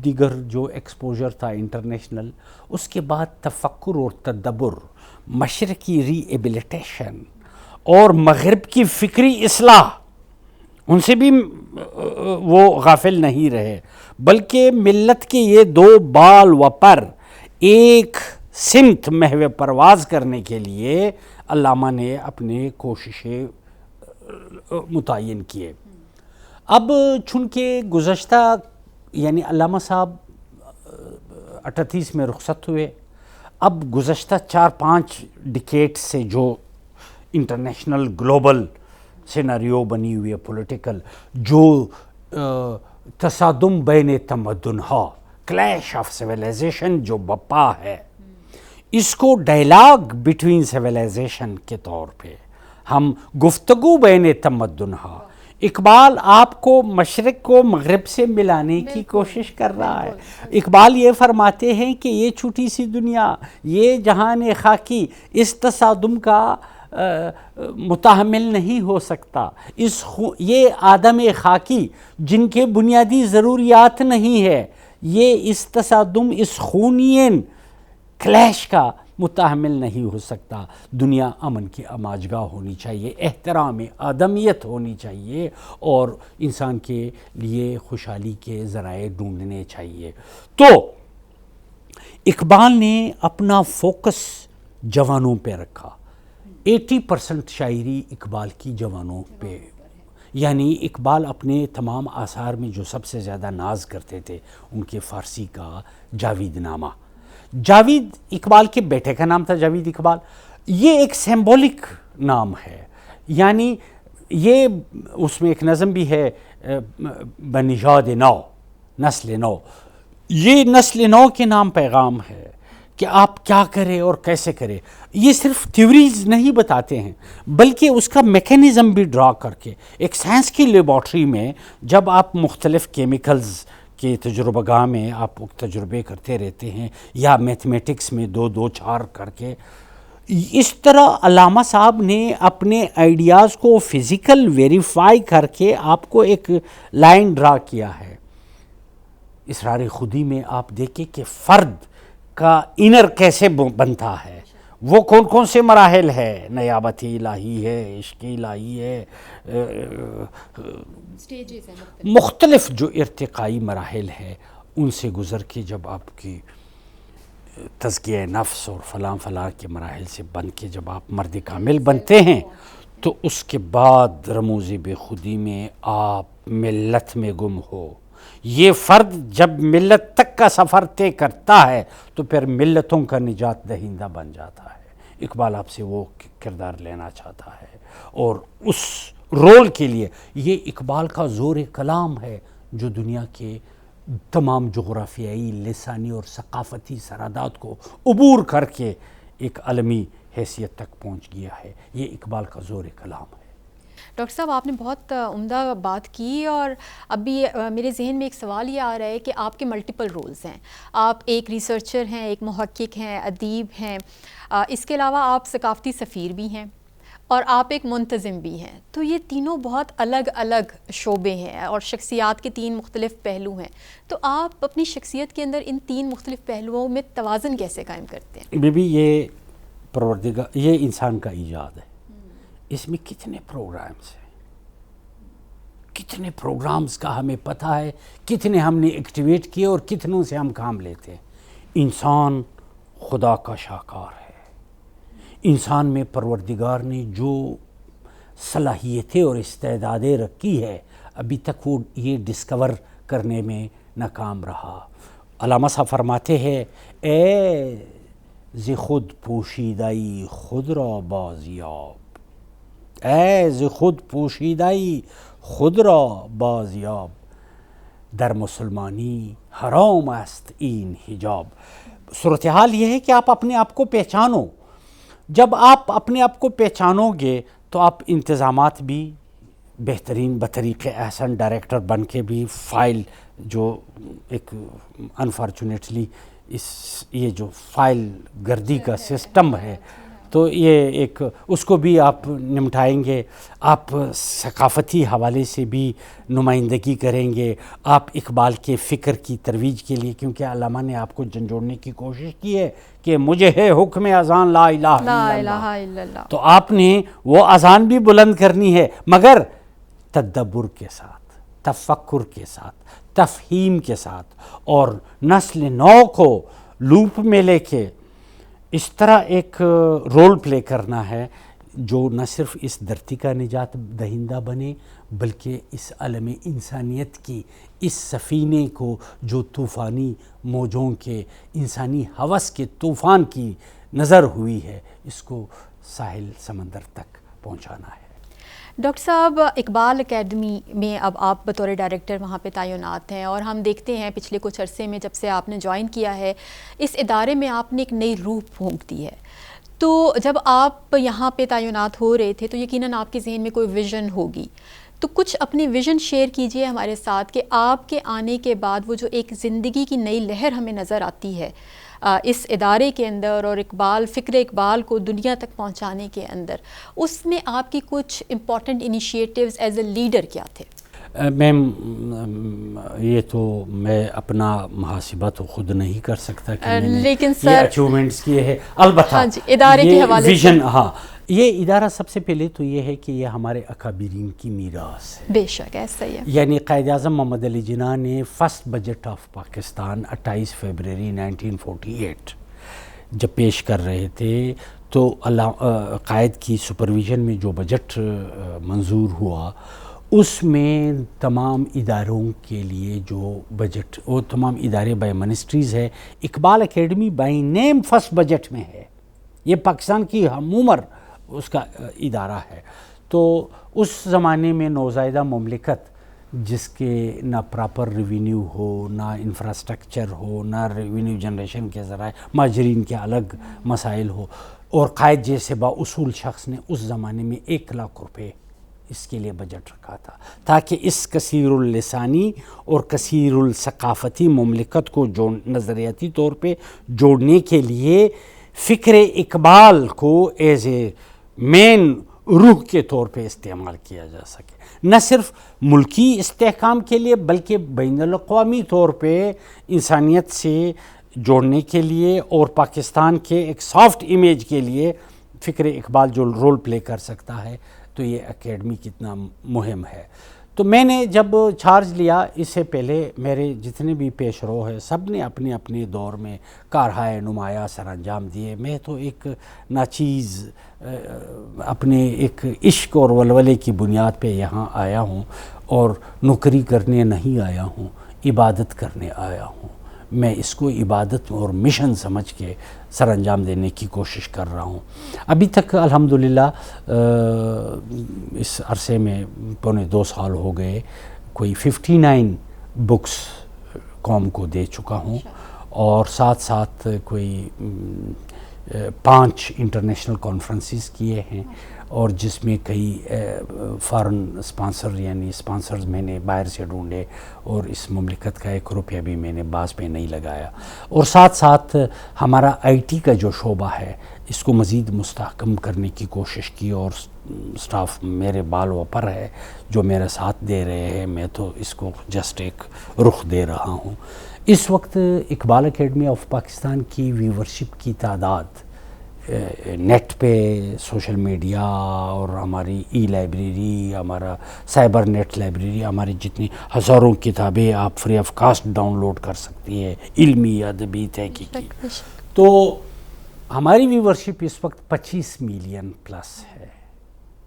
دیگر جو ایکسپوجر تھا انٹرنیشنل، اس کے بعد تفکر اور تدبر، مشرق کی ری ایبلیٹیشن اور مغرب کی فکری اصلاح، ان سے بھی وہ غافل نہیں رہے، بلکہ ملت کے یہ دو بال و پر ایک سمت محو پرواز کرنے کے لیے علامہ نے اپنے کوششیں متعین کیے. اب چونکہ گزشتہ یعنی علامہ صاحب 38 میں رخصت ہوئے، اب گزشتہ 4-5 ڈیکیڈ سے جو انٹرنیشنل گلوبل سیناریو بنی ہوئی ہے پولیٹیکل، جو تصادم بین تمدن ہا، کلیش آف سویلائزیشن جو بپا ہے، اس کو ڈائلاگ بٹوین سویلائزیشن کے طور پہ ہم گفتگو بین تمدن ہا، اقبال آپ کو مشرق کو مغرب سے ملانے کی کوشش کر رہا ہے. اقبال یہ فرماتے ہیں کہ یہ چھوٹی سی دنیا، یہ جہان خاکی اس تصادم کا متحمل نہیں ہو سکتا. یہ آدم خاکی جن کے بنیادی ضروریات نہیں ہے، یہ اس تصادم، اس خونین کلیش کا متحمل نہیں ہو سکتا. دنیا امن کی آماجگاہ ہونی چاہیے، احترام آدمیت ہونی چاہیے اور انسان کے لیے خوشحالی کے ذرائع ڈھونڈنے چاہیے. تو اقبال نے اپنا فوکس جوانوں پہ رکھا. 80% شاعری اقبال کی جوانوں پہ، یعنی اقبال اپنے تمام آثار میں جو سب سے زیادہ ناز کرتے تھے ان کے فارسی کا جاوید نامہ. جاوید اقبال کے بیٹے کا نام تھا، جاوید اقبال. یہ ایک سمبولک نام ہے، یعنی یہ اس میں ایک نظم بھی ہے بنژاد نو، نسل نو. یہ نسل نو کے نام پیغام ہے کہ آپ کیا کریں اور کیسے کریں. یہ صرف تھیوریز نہیں بتاتے ہیں بلکہ اس کا میکینزم بھی ڈرا کر کے. ایک سائنس کی لیبارٹری میں جب آپ مختلف کیمیکلز کے تجربہ گاہ میں آپ تجربے کرتے رہتے ہیں، یا میتھمیٹکس میں 2-2-4 کر کے، اس طرح علامہ صاحب نے اپنے آئیڈیاز کو فزیکل ویریفائی کر کے آپ کو ایک لائن ڈرا کیا ہے. اسرار خودی میں آپ دیکھیں کہ فرد کا انر کیسے بنتا ہے، وہ کون کون سے مراحل ہے، نیابت الہی ہے، عشق الہی ہے، مختلف جو ارتقائی مراحل ہے ان سے گزر کے جب آپ کی تزکیہ نفس اور فلاں فلاں کے مراحل سے بن کے جب آپ مرد کامل بنتے ہیں، تو اس کے بعد رموز بے خودی میں آپ ملت میں گم ہو. یہ فرد جب ملت تک کا سفر طے کرتا ہے تو پھر ملتوں کا نجات دہندہ بن جاتا ہے. اقبال آپ سے وہ کردار لینا چاہتا ہے اور اس رول کے لیے یہ اقبال کا زور کلام ہے جو دنیا کے تمام جغرافیائی، لسانی اور ثقافتی سرحدات کو عبور کر کے ایک عالمی حیثیت تک پہنچ گیا ہے. یہ اقبال کا زور کلام ہے. ڈاکٹر صاحب آپ نے بہت عمدہ بات کی، اور ابھی میرے ذہن میں ایک سوال یہ آ رہا ہے کہ آپ کے ملٹیپل رولز ہیں. آپ ایک ریسرچر ہیں، ایک محقق ہیں، ادیب ہیں، اس کے علاوہ آپ ثقافتی سفیر بھی ہیں اور آپ ایک منتظم بھی ہیں. تو یہ تینوں بہت الگ الگ شعبے ہیں اور شخصیات کے 3 مختلف پہلو ہیں. تو آپ اپنی شخصیت کے اندر ان 3 مختلف پہلوؤں میں توازن کیسے قائم کرتے ہیں؟ یہ پروردگار، یہ انسان کا ایجاد ہے. اس میں کتنے پروگرامز ہیں، کتنے پروگرامز کا ہمیں پتہ ہے، کتنے ہم نے ایکٹیویٹ کیے اور کتنوں سے ہم کام لیتے ہیں. انسان خدا کا شاہکار ہے. انسان میں پروردگار نے جو صلاحیتیں اور استعدادیں رکھی ہے ابھی تک وہ یہ ڈسکور کرنے میں ناکام رہا. علامہ صاحب فرماتے ہیں اے ز خود پوشیدائی خود را بازیاب، اے ز خود پوشیدائی خود را بازیاب، در مسلمانی حرام است این حجاب۔ صورتحال یہ ہے کہ آپ اپنے آپ کو پہچانو، جب آپ اپنے آپ کو پہچانو گے تو آپ انتظامات بھی بہترین بطریق احسن ڈائریکٹر بن کے بھی فائل جو ایک انفارچونیٹلی یہ جو فائل گردی کا سسٹم ہے تو یہ ایک اس کو بھی آپ نمٹائیں گے، آپ ثقافتی حوالے سے بھی نمائندگی کریں گے، آپ اقبال کے فکر کی ترویج کے لیے، کیونکہ علامہ نے آپ کو جھنجھوڑنے کی کوشش کی ہے کہ مجھے ہے حکم اذان لا الہ الا اللہ، تو آپ نے وہ اذان بھی بلند کرنی ہے مگر تدبر کے ساتھ، تفکر کے ساتھ، تفہیم کے ساتھ، اور نسل نو کو لوپ میں لے کے اس طرح ایک رول پلے کرنا ہے جو نہ صرف اس دھرتی کا نجات دہندہ بنے بلکہ اس عالم انسانیت کی اس سفینے کو جو طوفانی موجوں کے انسانی ہوس کے طوفان کی نظر ہوئی ہے اس کو ساحل سمندر تک پہنچانا ہے۔ ڈاکٹر صاحب، اقبال اکیڈمی میں اب آپ بطور ڈائریکٹر وہاں پہ تعینات ہیں، اور ہم دیکھتے ہیں پچھلے کچھ عرصے میں جب سے آپ نے جوائن کیا ہے اس ادارے میں آپ نے ایک نئی روح پھونک دی ہے، تو جب آپ یہاں پہ تعینات ہو رہے تھے تو یقیناً آپ کے ذہن میں کوئی ویژن ہوگی، تو کچھ اپنی ویژن شیئر کیجئے ہمارے ساتھ کہ آپ کے آنے کے بعد وہ جو ایک زندگی کی نئی لہر ہمیں نظر آتی ہے اس ادارے کے اندر اور فکر اقبال کو دنیا تک پہنچانے کے اندر، اس میں آپ کی کچھ important initiatives as a leader کیا تھے؟ میم یہ تو میں اپنا محاسبہ تو خود نہیں کر سکتا کہ میں نے یہ اچیومنٹس کیے ہیں، البتہ ادارے کے حوالے ویژن، ہاں یہ ادارہ سب سے پہلے تو یہ ہے کہ یہ ہمارے اکابرین کی میراث ہے، بے شک ایسا ہی ہے، یعنی قائد اعظم محمد علی جناح نے فرسٹ بجٹ آف پاکستان 28 فروری 1948 جب پیش کر رہے تھے تو قائد کی سپرویژن میں جو بجٹ منظور ہوا اس میں تمام اداروں کے لیے جو بجٹ، وہ تمام ادارے بائی منسٹریز ہے، Iqbal academy by name first budget میں ہے، یہ پاکستان کی ہم عمر اس کا ادارہ ہے۔ تو اس زمانے میں نوزائیدہ مملکت جس کے نہ پراپر ریونیو ہو، نہ انفراسٹرکچر ہو، نہ ریونیو جنریشن کے ذرائع، مہاجرین کے الگ مسائل ہو، اور قائد جیسے با اصول شخص نے اس زمانے میں 1 لاکھ روپے اس کے لیے بجٹ رکھا تھا تاکہ اس کثیر اللسانی اور کثیر الثقافتی مملکت کو نظریاتی طور پہ جوڑنے کے لیے فکر اقبال کو ایز اے مین روح کے طور پہ استعمال کیا جا سکے، نہ صرف ملکی استحکام کے لیے بلکہ بین الاقوامی طور پہ انسانیت سے جوڑنے کے لیے اور پاکستان کے ایک سافٹ امیج کے لیے فکر اقبال جو رول پلے کر سکتا ہے، تو یہ اکیڈمی کتنا مہم ہے۔ تو میں نے جب چارج لیا، اس سے پہلے میرے جتنے بھی پیش رو ہیں سب نے اپنے اپنے دور میں کارہائے نمایاں سر انجام دیے، میں تو ایک ناچیز اپنے ایک عشق اور ولولے کی بنیاد پہ یہاں آیا ہوں، اور نوکری کرنے نہیں آیا ہوں، عبادت کرنے آیا ہوں۔ میں اس کو عبادت اور مشن سمجھ کے سر انجام دینے کی کوشش کر رہا ہوں۔ ابھی تک الحمدللہ اس عرصے میں 2.25 سال ہو گئے، کوئی 59 بکس قوم کو دے چکا ہوں، اور ساتھ ساتھ کوئی 5 انٹرنیشنل کانفرنسز کیے ہیں، اور جس میں کئی فارن اسپانسر یعنی اسپانسرز میں نے باہر سے ڈھونڈے، اور اس مملکت کا 1 روپیہ بھی میں نے باز پہ نہیں لگایا، اور ساتھ ساتھ ہمارا آئی ٹی کا جو شعبہ ہے اس کو مزید مستحکم کرنے کی کوشش کی، اور سٹاف میرے بال و پر ہے جو میرا ساتھ دے رہے ہیں، میں تو اس کو جسٹ ایک رخ دے رہا ہوں۔ اس وقت اقبال اکیڈمی آف پاکستان کی ویورشپ کی تعداد نیٹ پہ، سوشل میڈیا، اور ہماری ای لائبریری، ہمارا سائبر نیٹ لائبریری، ہماری جتنی ہزاروں کتابیں آپ free of cost download کر سکتی ہے، علمی، ادبی، تحقیقی، تو ہماری ویورشپ اس وقت 25 ملین پلس ہے۔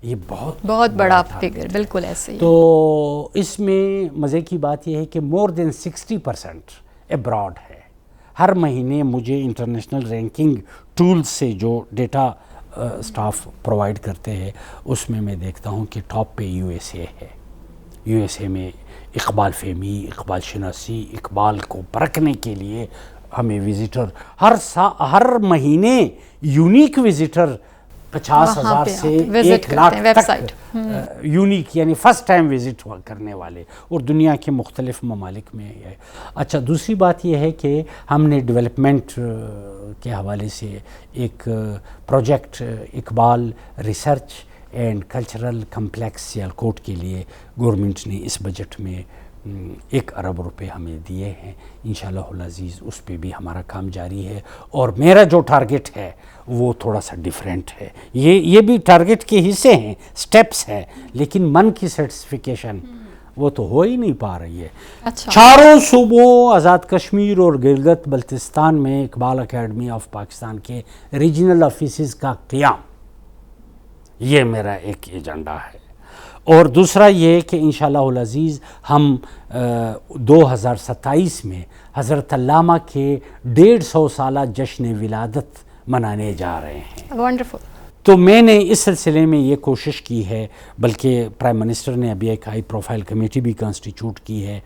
یہ بہت بڑا فگر، بالکل ایسے ہی۔ تو اس میں مزے کی بات یہ ہے کہ مور دین 60% ابراڈ ہے، ہر مہینے مجھے انٹرنیشنل رینکنگ ٹولز سے جو ڈیٹا اسٹاف پرووائڈ کرتے ہیں اس میں دیکھتا ہوں کہ ٹاپ پہ یو ایس اے ہے. یو ایس اے میں اقبال فہمی، اقبال شناسی، اقبال کو پرکھنے کے لیے ہمیں وزٹر ہر مہینے یونیک وزٹر 50,000 سے 1,00,000 تک یونیک یعنی فرسٹ ٹائم وزٹ کرنے والے، اور دنیا کے مختلف ممالک میں ہے. اچھا، دوسری بات یہ ہے کہ ہم نے ڈیولپمنٹ کے حوالے سے ایک project Iqbal research and cultural complex Sialkot کے لیے گورنمنٹ نے اس بجٹ میں 1 ارب روپے ہمیں دیے ہیں. انشاءاللہ العزیز اس پہ بھی ہمارا کام جاری ہے، اور میرا جو ٹارگٹ ہے وہ تھوڑا سا ڈیفرنٹ ہے. یہ بھی ٹارگٹ کے حصے ہیں، سٹیپس ہیں، لیکن من کی سیٹسفیکیشن وہ تو ہو ہی نہیں پا رہی ہے. چاروں صوبوں آزاد کشمیر اور گلگت بلتستان میں اقبال اکیڈمی آف پاکستان کے ریجنل آفیسز کا قیام، یہ میرا ایک ایجنڈا ہے. اور دوسرا یہ کہ انشاءاللہ العزیز ہم 2027 میں حضرت علامہ کے 150 سالہ جشن ولادت منانے جا رہے ہیں. ونڈرفل. تو میں نے اس سلسلے میں یہ کوشش کی ہے، بلکہ پرائم منسٹر نے ابھی ایک ہائی پروفائل کمیٹی بھی کنسٹیچیوٹ کی ہے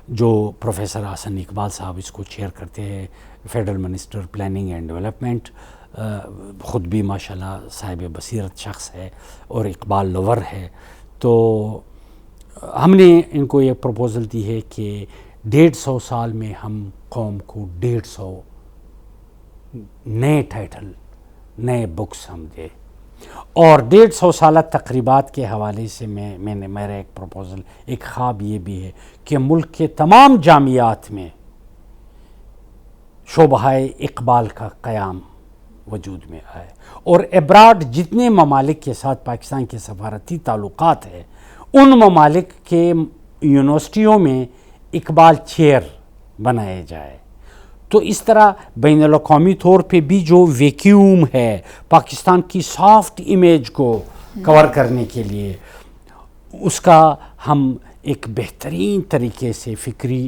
جو پروفیسر حسن اقبال صاحب اس کو چیئر کرتے ہیں، federal minister planning and development, خود بھی ماشاءاللہ صاحب بصیرت شخص ہے اور اقبال لور ہے. تو ہم نے ان کو یہ پروپوزل دی ہے کہ 150 سال میں ہم قوم کو 150 نئے ٹائٹل، نئے بکس ہم دیں. اور 150 سالہ تقریبات کے حوالے سے میں نے میرا ایک پروپوزل، ایک خواب یہ بھی ہے کہ ملک کے تمام جامعات میں شعبہ اقبال کا قیام وجود میں آئے، اور ابراڈ جتنے ممالک کے ساتھ پاکستان کے سفارتی تعلقات ہیں ان ممالک کے یونیورسٹیوں میں اقبال چیئر بنائے جائے. تو اس طرح بین الاقوامی طور پہ بھی جو ویکیوم ہے پاکستان کی سافٹ امیج کو کور کرنے کے لیے، اس کا ہم ایک بہترین طریقے سے فکری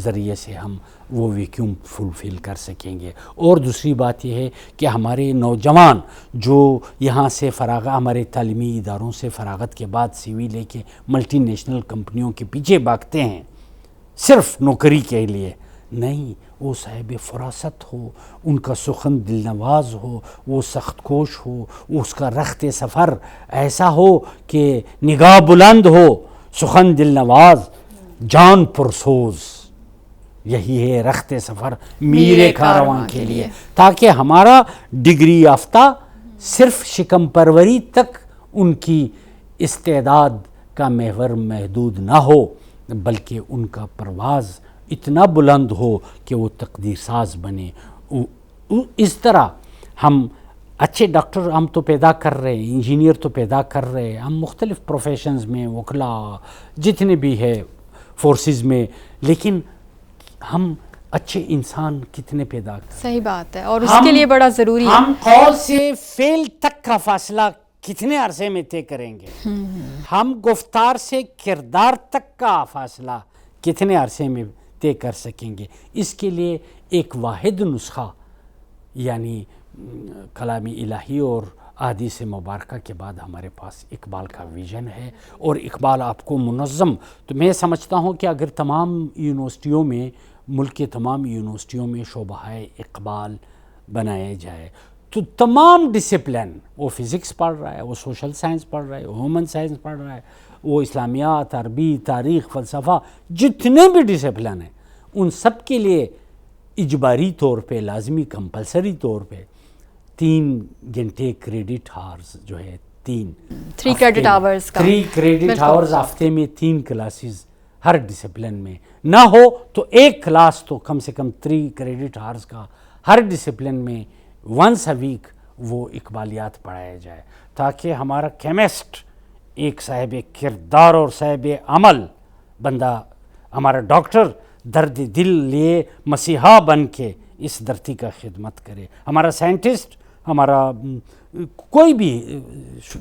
ذریعے سے ہم وہ ویکیوم فلفل کر سکیں گے. اور دوسری بات یہ ہے کہ ہمارے نوجوان جو یہاں سے ہمارے تعلیمی اداروں سے فراغت کے بعد سی وی لے کے ملٹی نیشنل کمپنیوں کے پیچھے بھاگتے ہیں صرف نوکری کے لیے، نہیں، وہ صاحب فراست ہو، ان کا سخن دل نواز ہو، وہ سخت کوش ہو، اس کا رخت سفر ایسا ہو کہ نگاہ بلند ہو، سخن دل نواز جان پرسوز، یہی ہے رخت سفر میر کارواں کے لیے. تاکہ ہمارا ڈگری یافتہ صرف شکم پروری تک ان کی استعداد کا محور محدود نہ ہو، بلکہ ان کا پرواز اتنا بلند ہو کہ وہ تقدیر ساز بنے. اس طرح ہم اچھے ڈاکٹر ہم تو پیدا کر رہے ہیں، انجینئر تو پیدا کر رہے ہیں، ہم مختلف پروفیشنز میں وکلاء جتنے بھی ہے فورسز میں، لیکن ہم اچھے انسان کتنے پیدا کریں؟ صحیح بات ہے، اور اس کے لیے بڑا ضروری ہے. ہم قول سے فعل تک کا فاصلہ کتنے عرصے میں طے کریں گے؟ ہم گفتار سے کردار تک کا فاصلہ کتنے عرصے میں طے کر سکیں گے؟ اس کے لیے ایک واحد نسخہ، یعنی کلام الہی اور احادیث مبارکہ کے بعد ہمارے پاس اقبال کا ویژن ہے. اور اقبال آپ کو منظم، تو میں سمجھتا ہوں کہ اگر تمام یونیورسٹیوں میں، ملک کے تمام یونیورسٹیوں میں شعبہ اقبال بنائے جائے تو تمام ڈسپلن، وہ فزکس پڑھ رہا ہے، وہ سوشل سائنس پڑھ رہا ہے، وہ ہیومن سائنس پڑھ رہا ہے، وہ اسلامیات، عربی، تاریخ، فلسفہ، جتنے بھی ڈسپلن ہیں ان سب کے لیے اجباری طور پہ، لازمی کمپلسری طور پہ 3 گھنٹے کریڈٹ ہارز جو ہے 3 کریڈٹ آورز کا 3 کریڈٹ آورز ہفتے میں 3 کلاسز ہر ڈسپلن میں نہ ہو تو ایک کلاس تو کم سے کم 3 کریڈٹ آورز کا ہر ڈسپلن میں ونس اے ویک وہ اقبالیات پڑھایا جائے، تاکہ ہمارا کیمسٹ ایک صاحب کردار اور صاحب عمل بندہ، ہمارا ڈاکٹر درد دل لیے مسیحا بن کے اس دھرتی کا خدمت کرے، ہمارا سائنٹسٹ، ہمارا کوئی بھی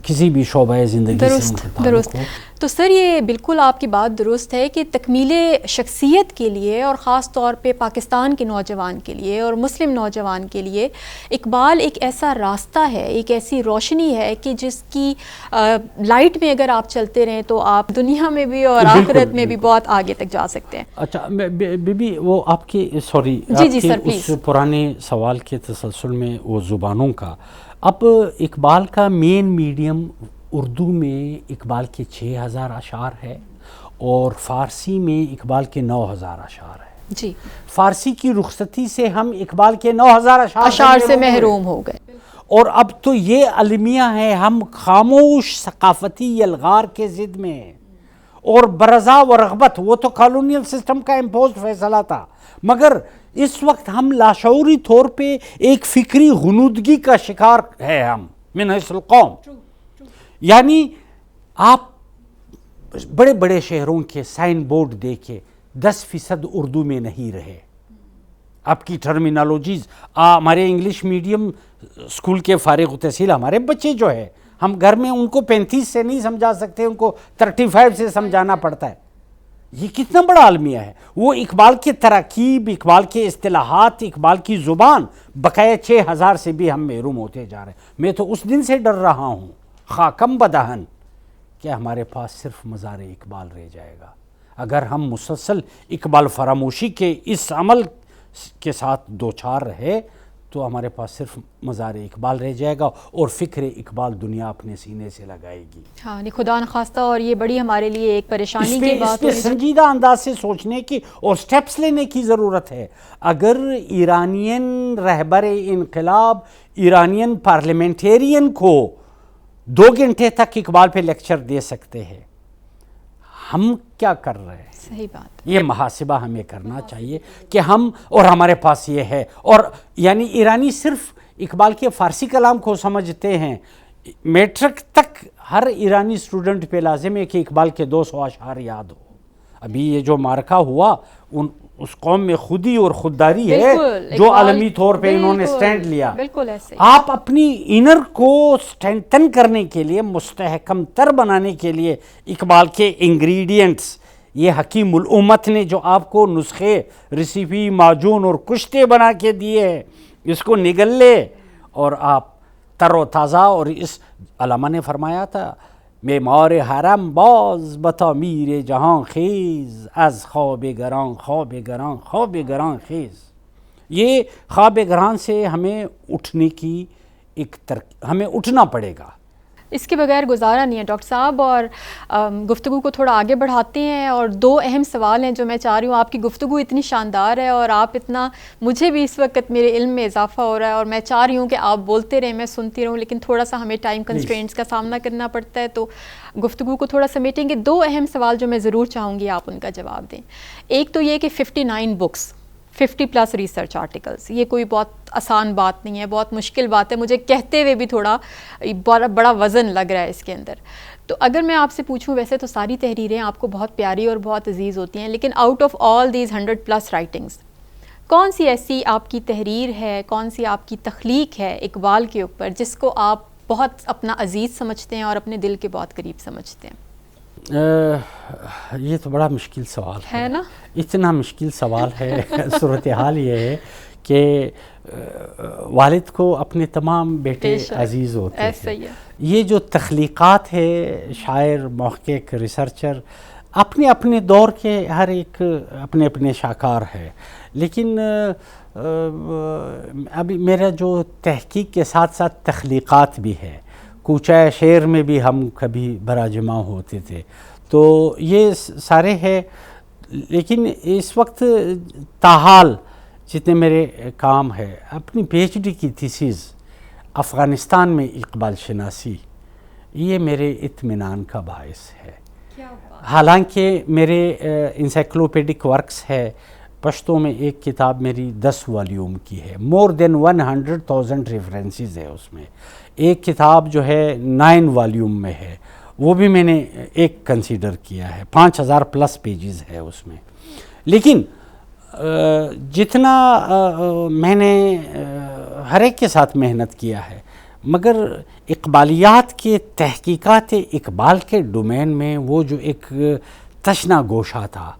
کسی بھی شعبۂ زندگی سے ان کا تعلق ہو۔ تو سر یہ بالکل آپ کی بات درست ہے کہ تکمیل شخصیت کے لیے اور خاص طور پہ پاکستان کے نوجوان کے لیے اور مسلم نوجوان کے لیے اقبال ایک ایسا راستہ ہے، ایک ایسی روشنی ہے کہ جس کی لائٹ میں اگر آپ چلتے رہیں تو آپ دنیا میں بھی اور آخرت میں بھی بہت آگے تک جا سکتے ہیں۔ اچھا بی بی وہ آپ کی سوری جی سر پلیز، اس پرانے سوال کے تسلسل میں وہ زبانوں کا، اب اقبال کا مین میڈیم اردو میں اقبال کے 6000 اشعار ہے اور فارسی میں اقبال کے 9000 اشعار ہے۔ جی، فارسی کی رخصتی سے ہم اقبال کے 9000 اشعار سے محروم ہو گئے، اور اب تو یہ المیہ ہے، ہم خاموش ثقافتی یلغار کے ضد میں ہیں، اور برضا و رغبت وہ تو کالونیل سسٹم کا امپوزڈ فیصلہ تھا، مگر اس وقت ہم لاشعوری طور پہ ایک فکری غنودگی کا شکار ہے، ہم من حیث القوم۔ یعنی آپ بڑے بڑے شہروں کے سائن بورڈ دیکھے 10% اردو میں نہیں رہے، آپ کی ٹرمینالوجیز، ہمارے انگلش میڈیم اسکول کے فارغ التحصیل ہمارے بچے جو ہے، ہم گھر میں ان کو 35 سے نہیں سمجھا سکتے، ان کو 35 سے سمجھانا پڑتا ہے۔ یہ کتنا بڑا المیہ ہے، وہ اقبال کے تراکیب، اقبال کے اصطلاحات، اقبال کی زبان، بقایا 6000 سے بھی ہم محروم ہوتے جا رہے ہیں۔ میں تو اس دن سے ڈر رہا ہوں، خاکم بدہن، کہ ہمارے پاس صرف مزار اقبال رہ جائے گا اگر ہم مسلسل اقبال فراموشی کے اس عمل کے ساتھ دوچار رہے، تو ہمارے پاس صرف مزار اقبال رہ جائے گا اور فکر اقبال دنیا اپنے سینے سے لگائے گی۔ ہاں خدا نخواستہ، اور یہ بڑی ہمارے لیے ایک پریشانی کی بات ہے، اس پہ سنجیدہ انداز سے سوچنے کی اور سٹیپس لینے کی ضرورت ہے۔ اگر ایرانین رہبر انقلاب، ایرانین پارلیمنٹیرین کو 2 گھنٹے تک اقبال پہ لیکچر دے سکتے ہیں، ہم کیا کر رہے ہیں؟ صحیح بات، یہ محاسبہ ہمیں کرنا چاہیے کہ ہم، اور ہمارے پاس یہ ہے، اور یعنی ایرانی صرف اقبال کے فارسی کلام کو سمجھتے ہیں۔ میٹرک تک ہر ایرانی اسٹوڈنٹ پہ لازم ہے کہ اقبال کے 200 اشعار یاد ہو۔ ابھی یہ جو معرکہ ہوا، اس قوم میں خودی اور خودداری ہے جو عالمی طور پہ انہوں نے سٹینڈ لیا۔ بالکل ایسے آپ اپنی انر کو سٹرینتھن کرنے کے لیے، مستحکم تر بنانے کے لیے اقبال کے انگریڈینٹس، یہ حکیم الامت نے جو آپ کو نسخے، ریسیپی، معجون اور کشتے بنا کے دیے ہیں، اس کو نگل لے اور آپ تر و تازہ۔ اور اس علامہ نے فرمایا تھا، معمار حرم باز بتعمیر جہاں خیز، از خواب گران خواب گران خواب گران خیز۔ یہ خواب گران سے ہمیں اٹھنے کی ہمیں اٹھنا پڑے گا، اس کے بغیر گزارا نہیں ہے ڈاکٹر صاحب۔ اور گفتگو کو تھوڑا آگے بڑھاتے ہیں، اور 2 اہم سوال ہیں جو میں چاہ رہی ہوں۔ آپ کی گفتگو اتنی شاندار ہے اور آپ اتنا، مجھے بھی اس وقت میرے علم میں اضافہ ہو رہا ہے، اور میں چاہ رہی ہوں کہ آپ بولتے رہیں، میں سنتی رہوں، لیکن تھوڑا سا ہمیں ٹائم کنسٹرینٹس کا سامنا کرنا پڑتا ہے، تو گفتگو کو تھوڑا سمیٹیں گے۔ 2 اہم سوال جو میں ضرور چاہوں گی آپ ان کا جواب دیں۔ ایک تو یہ کہ 59 بکس، 50+ ریسرچ آرٹیکلز، یہ کوئی بہت آسان بات نہیں ہے، بہت مشکل بات ہے، مجھے کہتے ہوئے بھی تھوڑا بڑا وزن لگ رہا ہے اس کے اندر۔ تو اگر میں آپ سے پوچھوں، ویسے تو ساری تحریریں آپ کو بہت پیاری اور بہت عزیز ہوتی ہیں، لیکن out of all these 100+ writings, کون سی ایسی آپ کی تحریر ہے، کون سی آپ کی تخلیق ہے اقبال کے اوپر جس کو آپ بہت اپنا عزیز سمجھتے ہیں اور اپنے دل کے بہت قریب سمجھتے ہیں؟ یہ تو بڑا مشکل سوال ہے نا، اتنا مشکل سوال ہے۔ صورتحال یہ ہے کہ والد کو اپنے تمام بیٹے عزیز ہوتے ہیں۔ ایسا ہی ہے۔ یہ جو تخلیقات ہے، شاعر، محقق، ریسرچر، اپنے اپنے دور کے ہر ایک اپنے اپنے شاہکار ہے، لیکن ابھی میرا جو تحقیق کے ساتھ ساتھ تخلیقات بھی ہے، کوچہ شعر میں بھی ہم کبھی براجما ہوتے تھے، تو یہ سارے ہیں۔ لیکن اس وقت تاحال جتنے میرے کام ہے، اپنی PhD کی تھیسیز افغانستان میں اقبال شناسی، یہ میرے اطمینان کا باعث ہے۔ حالانکہ میرے انسائکلوپیڈک ورکس ہے، پشتو میں ایک کتاب میری 10 والیوم کی ہے، more than 100,000 ریفرنسز ہے اس میں۔ ایک کتاب جو ہے 9 والیوم میں ہے، وہ بھی میں نے ایک کنسیڈر کیا ہے، 5000+ پیجز ہے اس میں۔ لیکن جتنا میں نے ہر ایک کے ساتھ محنت کیا ہے، مگر اقبالیات کے تحقیقات اقبال کے ڈومین میں وہ جو ایک تشنا گوشہ تھا،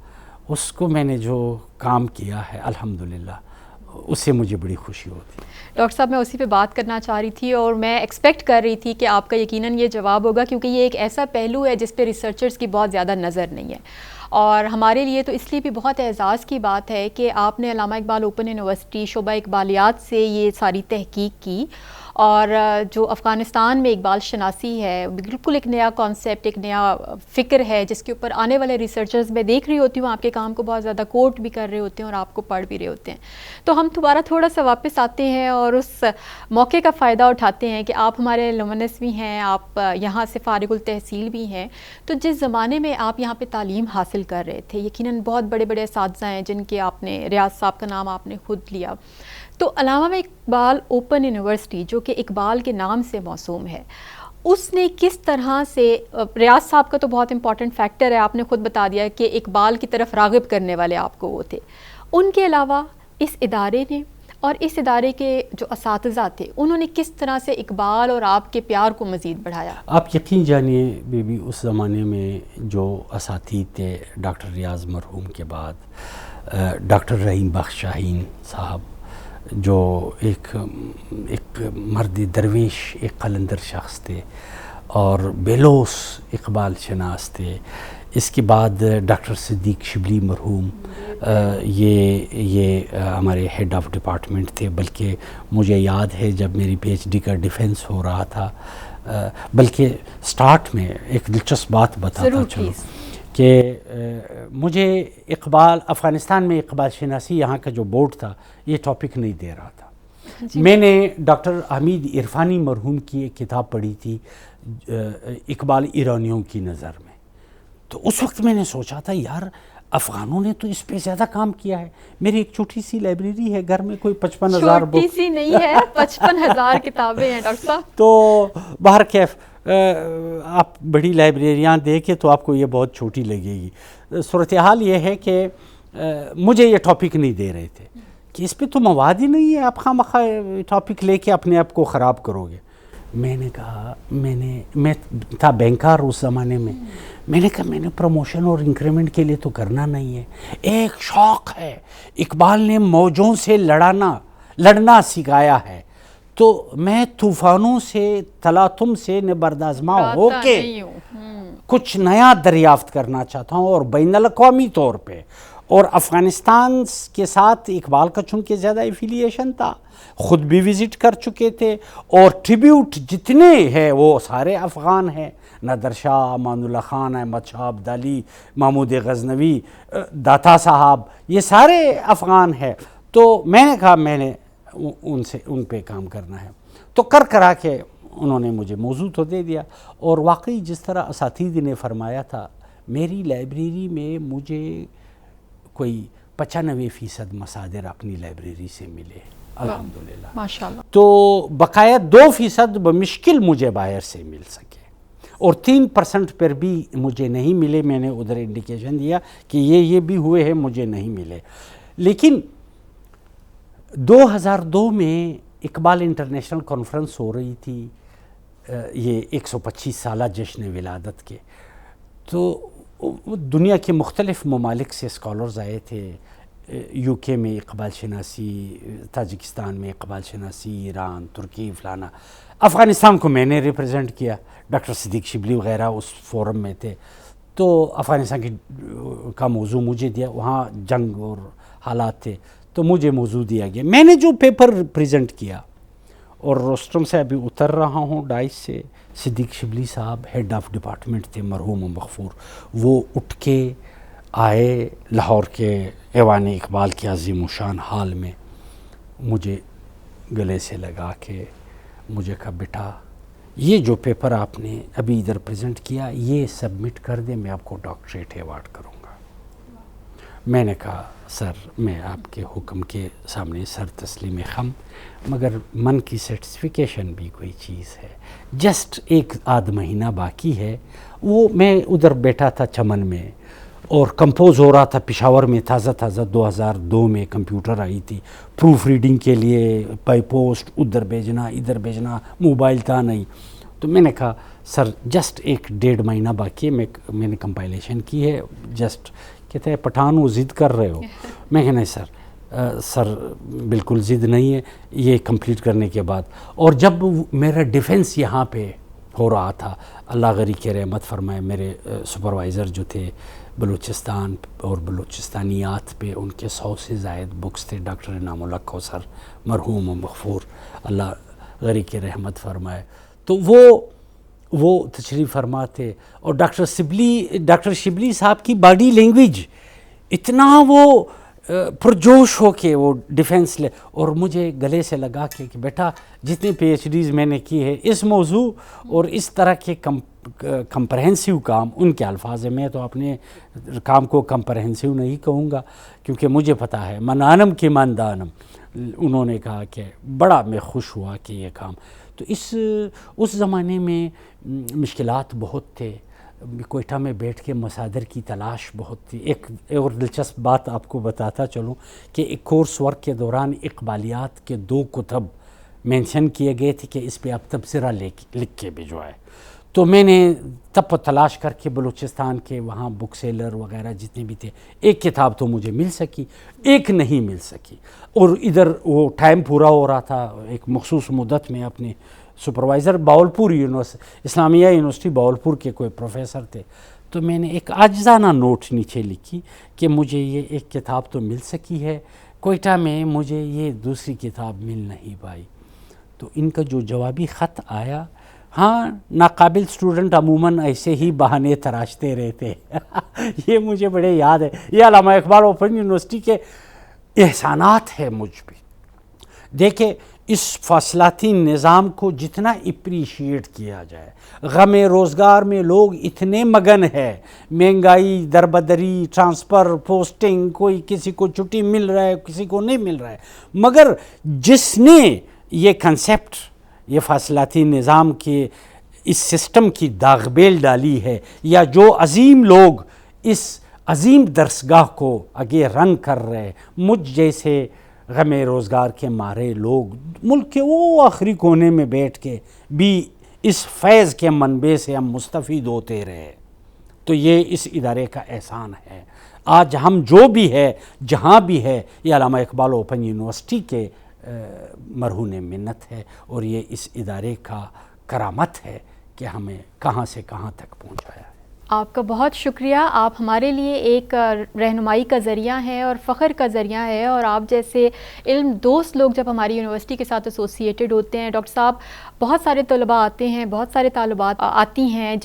اس کو میں نے جو کام کیا ہے الحمدللہ اس سے مجھے بڑی خوشی ہوتی ہے۔ ڈاکٹر صاحب میں اسی پہ بات کرنا چاہ رہی تھی اور میں ایکسپیکٹ کر رہی تھی کہ آپ کا یقیناً یہ جواب ہوگا، کیونکہ یہ ایک ایسا پہلو ہے جس پہ ریسرچرز کی بہت زیادہ نظر نہیں ہے، اور ہمارے لیے تو اس لیے بھی بہت اعزاز کی بات ہے کہ آپ نے علامہ اقبال اوپن یونیورسٹی شعبہ اقبالیات سے یہ ساری تحقیق کی، اور جو افغانستان میں اقبال شناسی ہے بالکل ایک نیا کانسیپٹ، ایک نیا فکر ہے جس کے اوپر آنے والے ریسرچرز میں دیکھ رہی ہوتی ہوں آپ کے کام کو بہت زیادہ کوٹ بھی کر رہے ہوتے ہیں اور آپ کو پڑھ بھی رہے ہوتے ہیں۔ تو ہم دوبارہ تھوڑا سا واپس آتے ہیں اور اس موقع کا فائدہ اٹھاتے ہیں کہ آپ ہمارے لومنس بھی ہیں، آپ یہاں سے فارغ التحصیل بھی ہیں، تو جس زمانے میں آپ یہاں پہ تعلیم حاصل کر رہے تھے یقیناً بہت بڑے بڑے اساتذہ ہیں جن کے آپ نے، ریاض صاحب کا نام آپ نے خود لیا، تو علامہ اقبال اوپن یونیورسٹی جو کہ اقبال کے نام سے موسوم ہے، اس نے کس طرح سے، ریاض صاحب کا تو بہت امپورٹنٹ فیکٹر ہے، آپ نے خود بتا دیا کہ اقبال کی طرف راغب کرنے والے آپ کو وہ تھے، ان کے علاوہ اس ادارے نے اور اس ادارے کے جو اساتذہ تھے انہوں نے کس طرح سے اقبال اور آپ کے پیار کو مزید بڑھایا؟ آپ یقین جانیے بی بی اس زمانے میں جو اساتید تھے، ڈاکٹر ریاض مرحوم کے بعد ڈاکٹر رحیم بخش شاہین صاحب جو ایک مرد درویش، ایک قلندر شخص تھے اور بیلوس اقبال شناس تھے، اس کے بعد ڈاکٹر صدیق شبلی مرحوم، یہ ہمارے ہیڈ آف ڈپارٹمنٹ تھے، بلکہ مجھے یاد ہے جب میری پی ایچ ڈی کا ڈیفنس ہو رہا تھا، بلکہ سٹارٹ میں ایک دلچسپ بات بتاتا چلوں کہ مجھے اقبال، افغانستان میں اقبال شناسی یہاں کا جو بورڈ تھا یہ ٹاپک نہیں دے رہا تھا۔ میں نے ڈاکٹر حمید عرفانی مرحوم کی ایک کتاب پڑھی تھی اقبال ایرانیوں کی نظر میں، تو اس وقت میں نے سوچا تھا یار افغانوں نے تو اس پہ زیادہ کام کیا ہے، میری ایک چھوٹی سی لائبریری ہے گھر میں، کوئی 55,000 بک، چھوٹی سی نہیں ہے، 55,000 کتابیں ہیں ڈاکٹر صاحب، تو باہر کیف آپ بڑی لائبریریاں دیکھیں تو آپ کو یہ بہت چھوٹی لگے گی۔ صورتحال یہ ہے کہ مجھے یہ ٹاپک نہیں دے رہے تھے کہ اس پہ تو مواد ہی نہیں ہے، آپ خواہ ٹاپک لے کے اپنے آپ کو خراب کرو گے۔ میں نے کہا میں تھا بینکار اس زمانے میں، میں نے کہا میں نے پروموشن اور انکریمنٹ کے لیے تو کرنا نہیں ہے، ایک شوق ہے، اقبال نے موجوں سے لڑنا سکھایا ہے، تو میں طوفانوں سے تلاطم سے نبردآزما ہو کے کچھ نیا دریافت کرنا چاہتا ہوں، اور بین الاقوامی طور پہ، اور افغانستان کے ساتھ اقبال کا چونکہ زیادہ ایفیلیشن تھا، خود بھی وزٹ کر چکے تھے، اور ٹریبیوٹ جتنے ہیں وہ سارے افغان ہیں، نادر شاہ، امان اللہ خان، احمد شاہ ابدالی، محمود غزنوی، داتا صاحب، یہ سارے افغان ہیں۔ تو میں نے کہا میں نے ان پہ کام کرنا ہے، تو کرا کے انہوں نے مجھے موضوع تو دے دیا، اور واقعی جس طرح اساتید نے فرمایا تھا، میری لائبریری میں مجھے کوئی 95% مصادر اپنی لائبریری سے ملے الحمدللہ، ماشاءاللہ، تو بقایا 2% بمشکل مجھے باہر سے مل سکے، اور 3% پر بھی مجھے نہیں ملے، میں نے ادھر انڈیکیشن دیا کہ یہ بھی ہوئے ہیں، مجھے نہیں ملے۔ لیکن 2002 میں اقبال انٹرنیشنل کانفرنس ہو رہی تھی، یہ 125 سالہ جشن ولادت کے، تو دنیا کے مختلف ممالک سے اسکالرز آئے تھے، یو کے میں اقبال شناسی، تاجکستان میں اقبال شناسی، ایران، ترکی، فلانا، افغانستان کو میں نے ریپرزینٹ کیا، ڈاکٹر صدیق شبلی وغیرہ اس فورم میں تھے، تو افغانستان کا موضوع مجھے دیا، وہاں جنگ اور حالات تھے تو مجھے موضوع دیا گیا، میں نے جو پیپر پریزنٹ کیا، اور روسٹرم سے ابھی اتر رہا ہوں ڈائس سے، صدیق شبلی صاحب ہیڈ آف ڈپارٹمنٹ تھے مرحوم و مغفور، وہ اٹھ کے آئے لاہور کے ایوان اقبال کے عظیم الشان ہال میں، مجھے گلے سے لگا کے مجھے کہا بیٹا یہ جو پیپر آپ نے ابھی ادھر پریزنٹ کیا یہ سبمٹ کر دیں، میں آپ کو ڈاکٹریٹ ایوارڈ کروں گا۔ میں نے کہا سر میں آپ کے حکم کے سامنے سر تسلیم خم، مگر من کی سیٹسفیکیشن بھی کوئی چیز ہے، جسٹ ایک آدھ مہینہ باقی ہے، وہ میں ادھر بیٹھا تھا چمن میں، اور کمپوز ہو رہا تھا پشاور میں تازہ 2002 میں کمپیوٹر آئی تھی پروف ریڈنگ کے لیے بائی پوسٹ ادھر بھیجنا موبائل تھا نہیں. تو میں نے کہا سر جسٹ 1.5 مہینہ باقی ہے, میں نے کمپائلیشن کی ہے جسٹ. کہتے ہیں پٹھان وہ ضد کر رہے ہو. میں کہا نہیں سر بالکل ضد نہیں ہے یہ کمپلیٹ کرنے کے بعد. اور جب میرا ڈیفنس یہاں پہ ہو رہا تھا, اللہ غری کے رحمت فرمائے, میرے سپروائزر جو تھے بلوچستان اور بلوچستانیات پہ ان کے 100 سے زائد بکس تھے, ڈاکٹر انعام اللہ کوثر مرحوم و مغفور اللہ غری کے رحمت فرمائے. تو وہ تشریف فرما تھے. اور ڈاکٹر شبلی صاحب کی باڈی لینگویج اتنا وہ پرجوش ہو کے وہ ڈیفینس لے, اور مجھے گلے سے لگا کہ بیٹا جتنے پی ایچ ڈیز میں نے کی ہے اس موضوع اور اس طرح کے کمپریہنسو کام, ان کے الفاظ ہیں, میں تو اپنے کام کو کمپریہنسو نہیں کہوں گا کیونکہ مجھے پتہ ہے منانم کی ماندانم. انہوں نے کہا کہ بڑا میں خوش ہوا کہ یہ کام. تو اس زمانے میں مشکلات بہت تھے. کوئٹہ میں بیٹھ کے مصادر کی تلاش بہت تھی. ایک اور دلچسپ بات آپ کو بتاتا چلوں کہ ایک کورس ورک کے دوران اقبالیات کے 2 کتب مینشن کیے گئے تھے کہ اس پہ آپ تبصرہ لکھ کے بھجوائے. تو میں نے تب تلاش کر کے بلوچستان کے وہاں بک سیلر وغیرہ جتنے بھی تھے, ایک کتاب تو مجھے مل سکی, ایک نہیں مل سکی. اور ادھر وہ ٹائم پورا ہو رہا تھا ایک مخصوص مدت میں. اپنے سپروائزر باولپور اسلامیہ یونیورسٹی باولپور کے کوئی پروفیسر تھے, تو میں نے ایک عاجزانہ نوٹ نیچے لکھی کہ مجھے یہ ایک کتاب تو مل سکی ہے کوئٹہ میں, مجھے یہ دوسری کتاب مل نہیں پائی. تو ان کا جو جوابی خط آیا, ہاں ناقابل اسٹوڈنٹ عموماً ایسے ہی بہانے تراشتے رہتے یہ مجھے بڑے یاد ہے. یہ علامہ اقبال اوپن یونیورسٹی کے احسانات ہے مجھ پہ. دیکھیں اس فاصلاتی نظام کو جتنا اپریشیٹ کیا جائے, غم روزگار میں لوگ اتنے مگن ہے, مہنگائی دربدری ٹرانسفر پوسٹنگ, کوئی کسی کو چھٹی مل رہا ہے کسی کو نہیں مل رہا ہے, مگر جس نے یہ کنسیپٹ یہ فاصلاتی نظام کے اس سسٹم کی داغبیل ڈالی ہے, یا جو عظیم لوگ اس عظیم درسگاہ کو آگے رن کر رہے, مجھ جیسے غم روزگار کے مارے لوگ ملک کے وہ آخری کونے میں بیٹھ کے بھی اس فیض کے منبع سے ہم مستفید ہوتے رہے. تو یہ اس ادارے کا احسان ہے. آج ہم جو بھی ہے جہاں بھی ہے یہ علامہ اقبال اوپن یونیورسٹی کے مرہون منت ہے, اور یہ اس ادارے کا کرامت ہے کہ ہمیں کہاں سے کہاں تک پہنچایا ہے. آپ کا بہت شکریہ. آپ ہمارے لیے ایک رہنمائی کا ذریعہ ہیں اور فخر کا ذریعہ ہے, اور آپ جیسے علم دوست لوگ جب ہماری یونیورسٹی کے ساتھ ایسوسیٹڈ ہوتے ہیں, ڈاکٹر صاحب بہت سارے طلباء آتے ہیں, بہت سارے طالبات آتی ہیں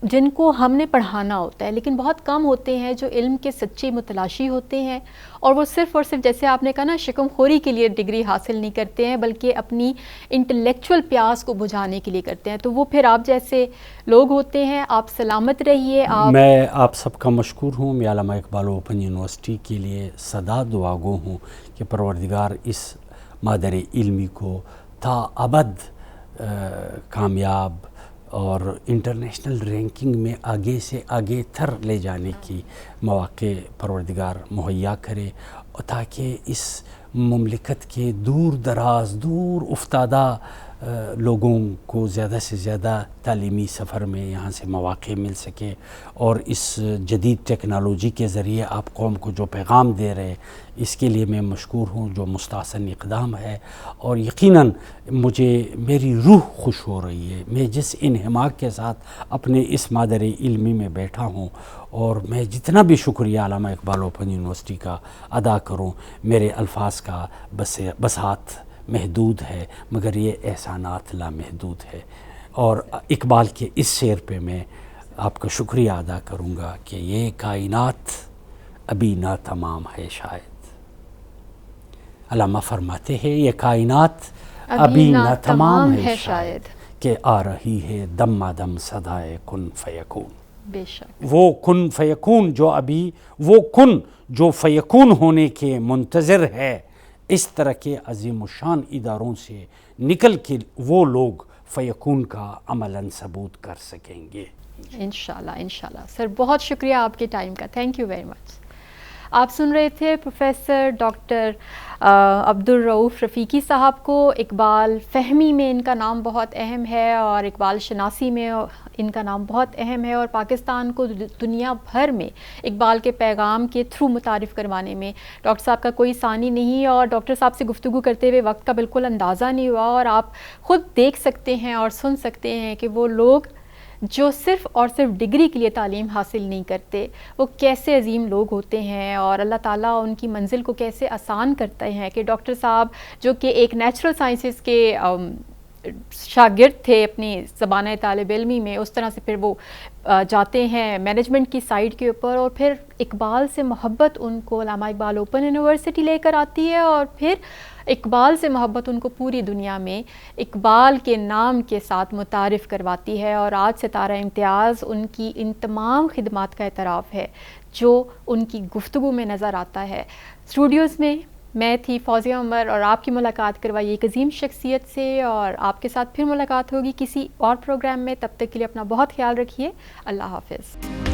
جن کو ہم نے پڑھانا ہوتا ہے, لیکن بہت کم ہوتے ہیں جو علم کے سچے متلاشی ہوتے ہیں, اور وہ صرف جیسے آپ نے کہا نا شکم خوری کے لیے ڈگری حاصل نہیں کرتے ہیں بلکہ اپنی انٹلیکچول پیاس کو بجھانے کے لیے کرتے ہیں. تو وہ پھر آپ جیسے لوگ ہوتے ہیں. آپ سلامت رہیے. میں آپ سب کا مشکور ہوں. میں علامہ اقبال اوپن یونیورسٹی کے لیے سدا دعا گو ہوں کہ پروردگار اس مادر علمی کو تا ابد کامیاب اور انٹرنیشنل رینکنگ میں آگے سے آگے تر لے جانے کی مواقع پروردگار مہیا کرے, تاکہ اس مملکت کے دور دراز دور افتادہ لوگوں کو زیادہ سے زیادہ تعلیمی سفر میں یہاں سے مواقع مل سکے, اور اس جدید ٹیکنالوجی کے ذریعے آپ قوم کو جو پیغام دے رہے اس کے لیے میں مشکور ہوں, جو مستحسن اقدام ہے. اور یقیناً میری روح خوش ہو رہی ہے میں جس انہماک کے ساتھ اپنے اس مادر علمی میں بیٹھا ہوں, اور میں جتنا بھی شکریہ علامہ اقبال اوپن یونیورسٹی کا ادا کروں میرے الفاظ کا بساط محدود ہے, مگر یہ احسانات لامحدود ہے. اور اقبال کے اس شعر پہ میں آپ کا شکریہ ادا کروں گا کہ یہ کائنات ابھی نہ تمام ہے شاید. علامہ فرماتے ہیں یہ کائنات ابھی نہ تمام ہے شاید, کہ آ رہی ہے دم مادم صدائے کن فیکون. بے شک وہ کن فیکون جو ابھی وہ کن جو فیکون ہونے کے منتظر ہے, اس طرح کے عظیم الشان اداروں سے نکل کے وہ لوگ فیکون کا عملاً ثبوت کر سکیں گے. انشاءاللہ انشاءاللہ. سر بہت شکریہ آپ کے ٹائم کا, تھینک یو ویری مچ. آپ سن رہے تھے پروفیسر ڈاکٹر عبدالرؤف رفیقی صاحب کو. اقبال فہمی میں ان کا نام بہت اہم ہے اور اقبال شناسی میں ان کا نام بہت اہم ہے, اور پاکستان کو دنیا بھر میں اقبال کے پیغام کے تھرو متعارف کروانے میں ڈاکٹر صاحب کا کوئی ثانی نہیں. اور ڈاکٹر صاحب سے گفتگو کرتے ہوئے وقت کا بالکل اندازہ نہیں ہوا, اور آپ خود دیکھ سکتے ہیں اور سن سکتے ہیں کہ وہ لوگ جو صرف اور صرف ڈگری کے لیے تعلیم حاصل نہیں کرتے, وہ کیسے عظیم لوگ ہوتے ہیں, اور اللہ تعالیٰ ان کی منزل کو کیسے آسان کرتے ہیں. کہ ڈاکٹر صاحب جو کہ ایک نیچرل سائنسز کے شاگرد تھے اپنی زبانہ طالب علمی میں, اس طرح سے پھر وہ جاتے ہیں مینجمنٹ کی سائڈ کے اوپر, اور پھر اقبال سے محبت ان کو علامہ اقبال اوپن یونیورسٹی لے کر آتی ہے, اور پھر اقبال سے محبت ان کو پوری دنیا میں اقبال کے نام کے ساتھ متعارف کرواتی ہے. اور آج ستارہ امتیاز ان کی ان تمام خدمات کا اعتراف ہے جو ان کی گفتگو میں نظر آتا ہے. اسٹوڈیوز میں میں تھی فوزیہ عمر, اور آپ کی ملاقات کروائی ایک عظیم شخصیت سے, اور آپ کے ساتھ پھر ملاقات ہوگی کسی اور پروگرام میں. تب تک کے لیے اپنا بہت خیال رکھیے. اللہ حافظ.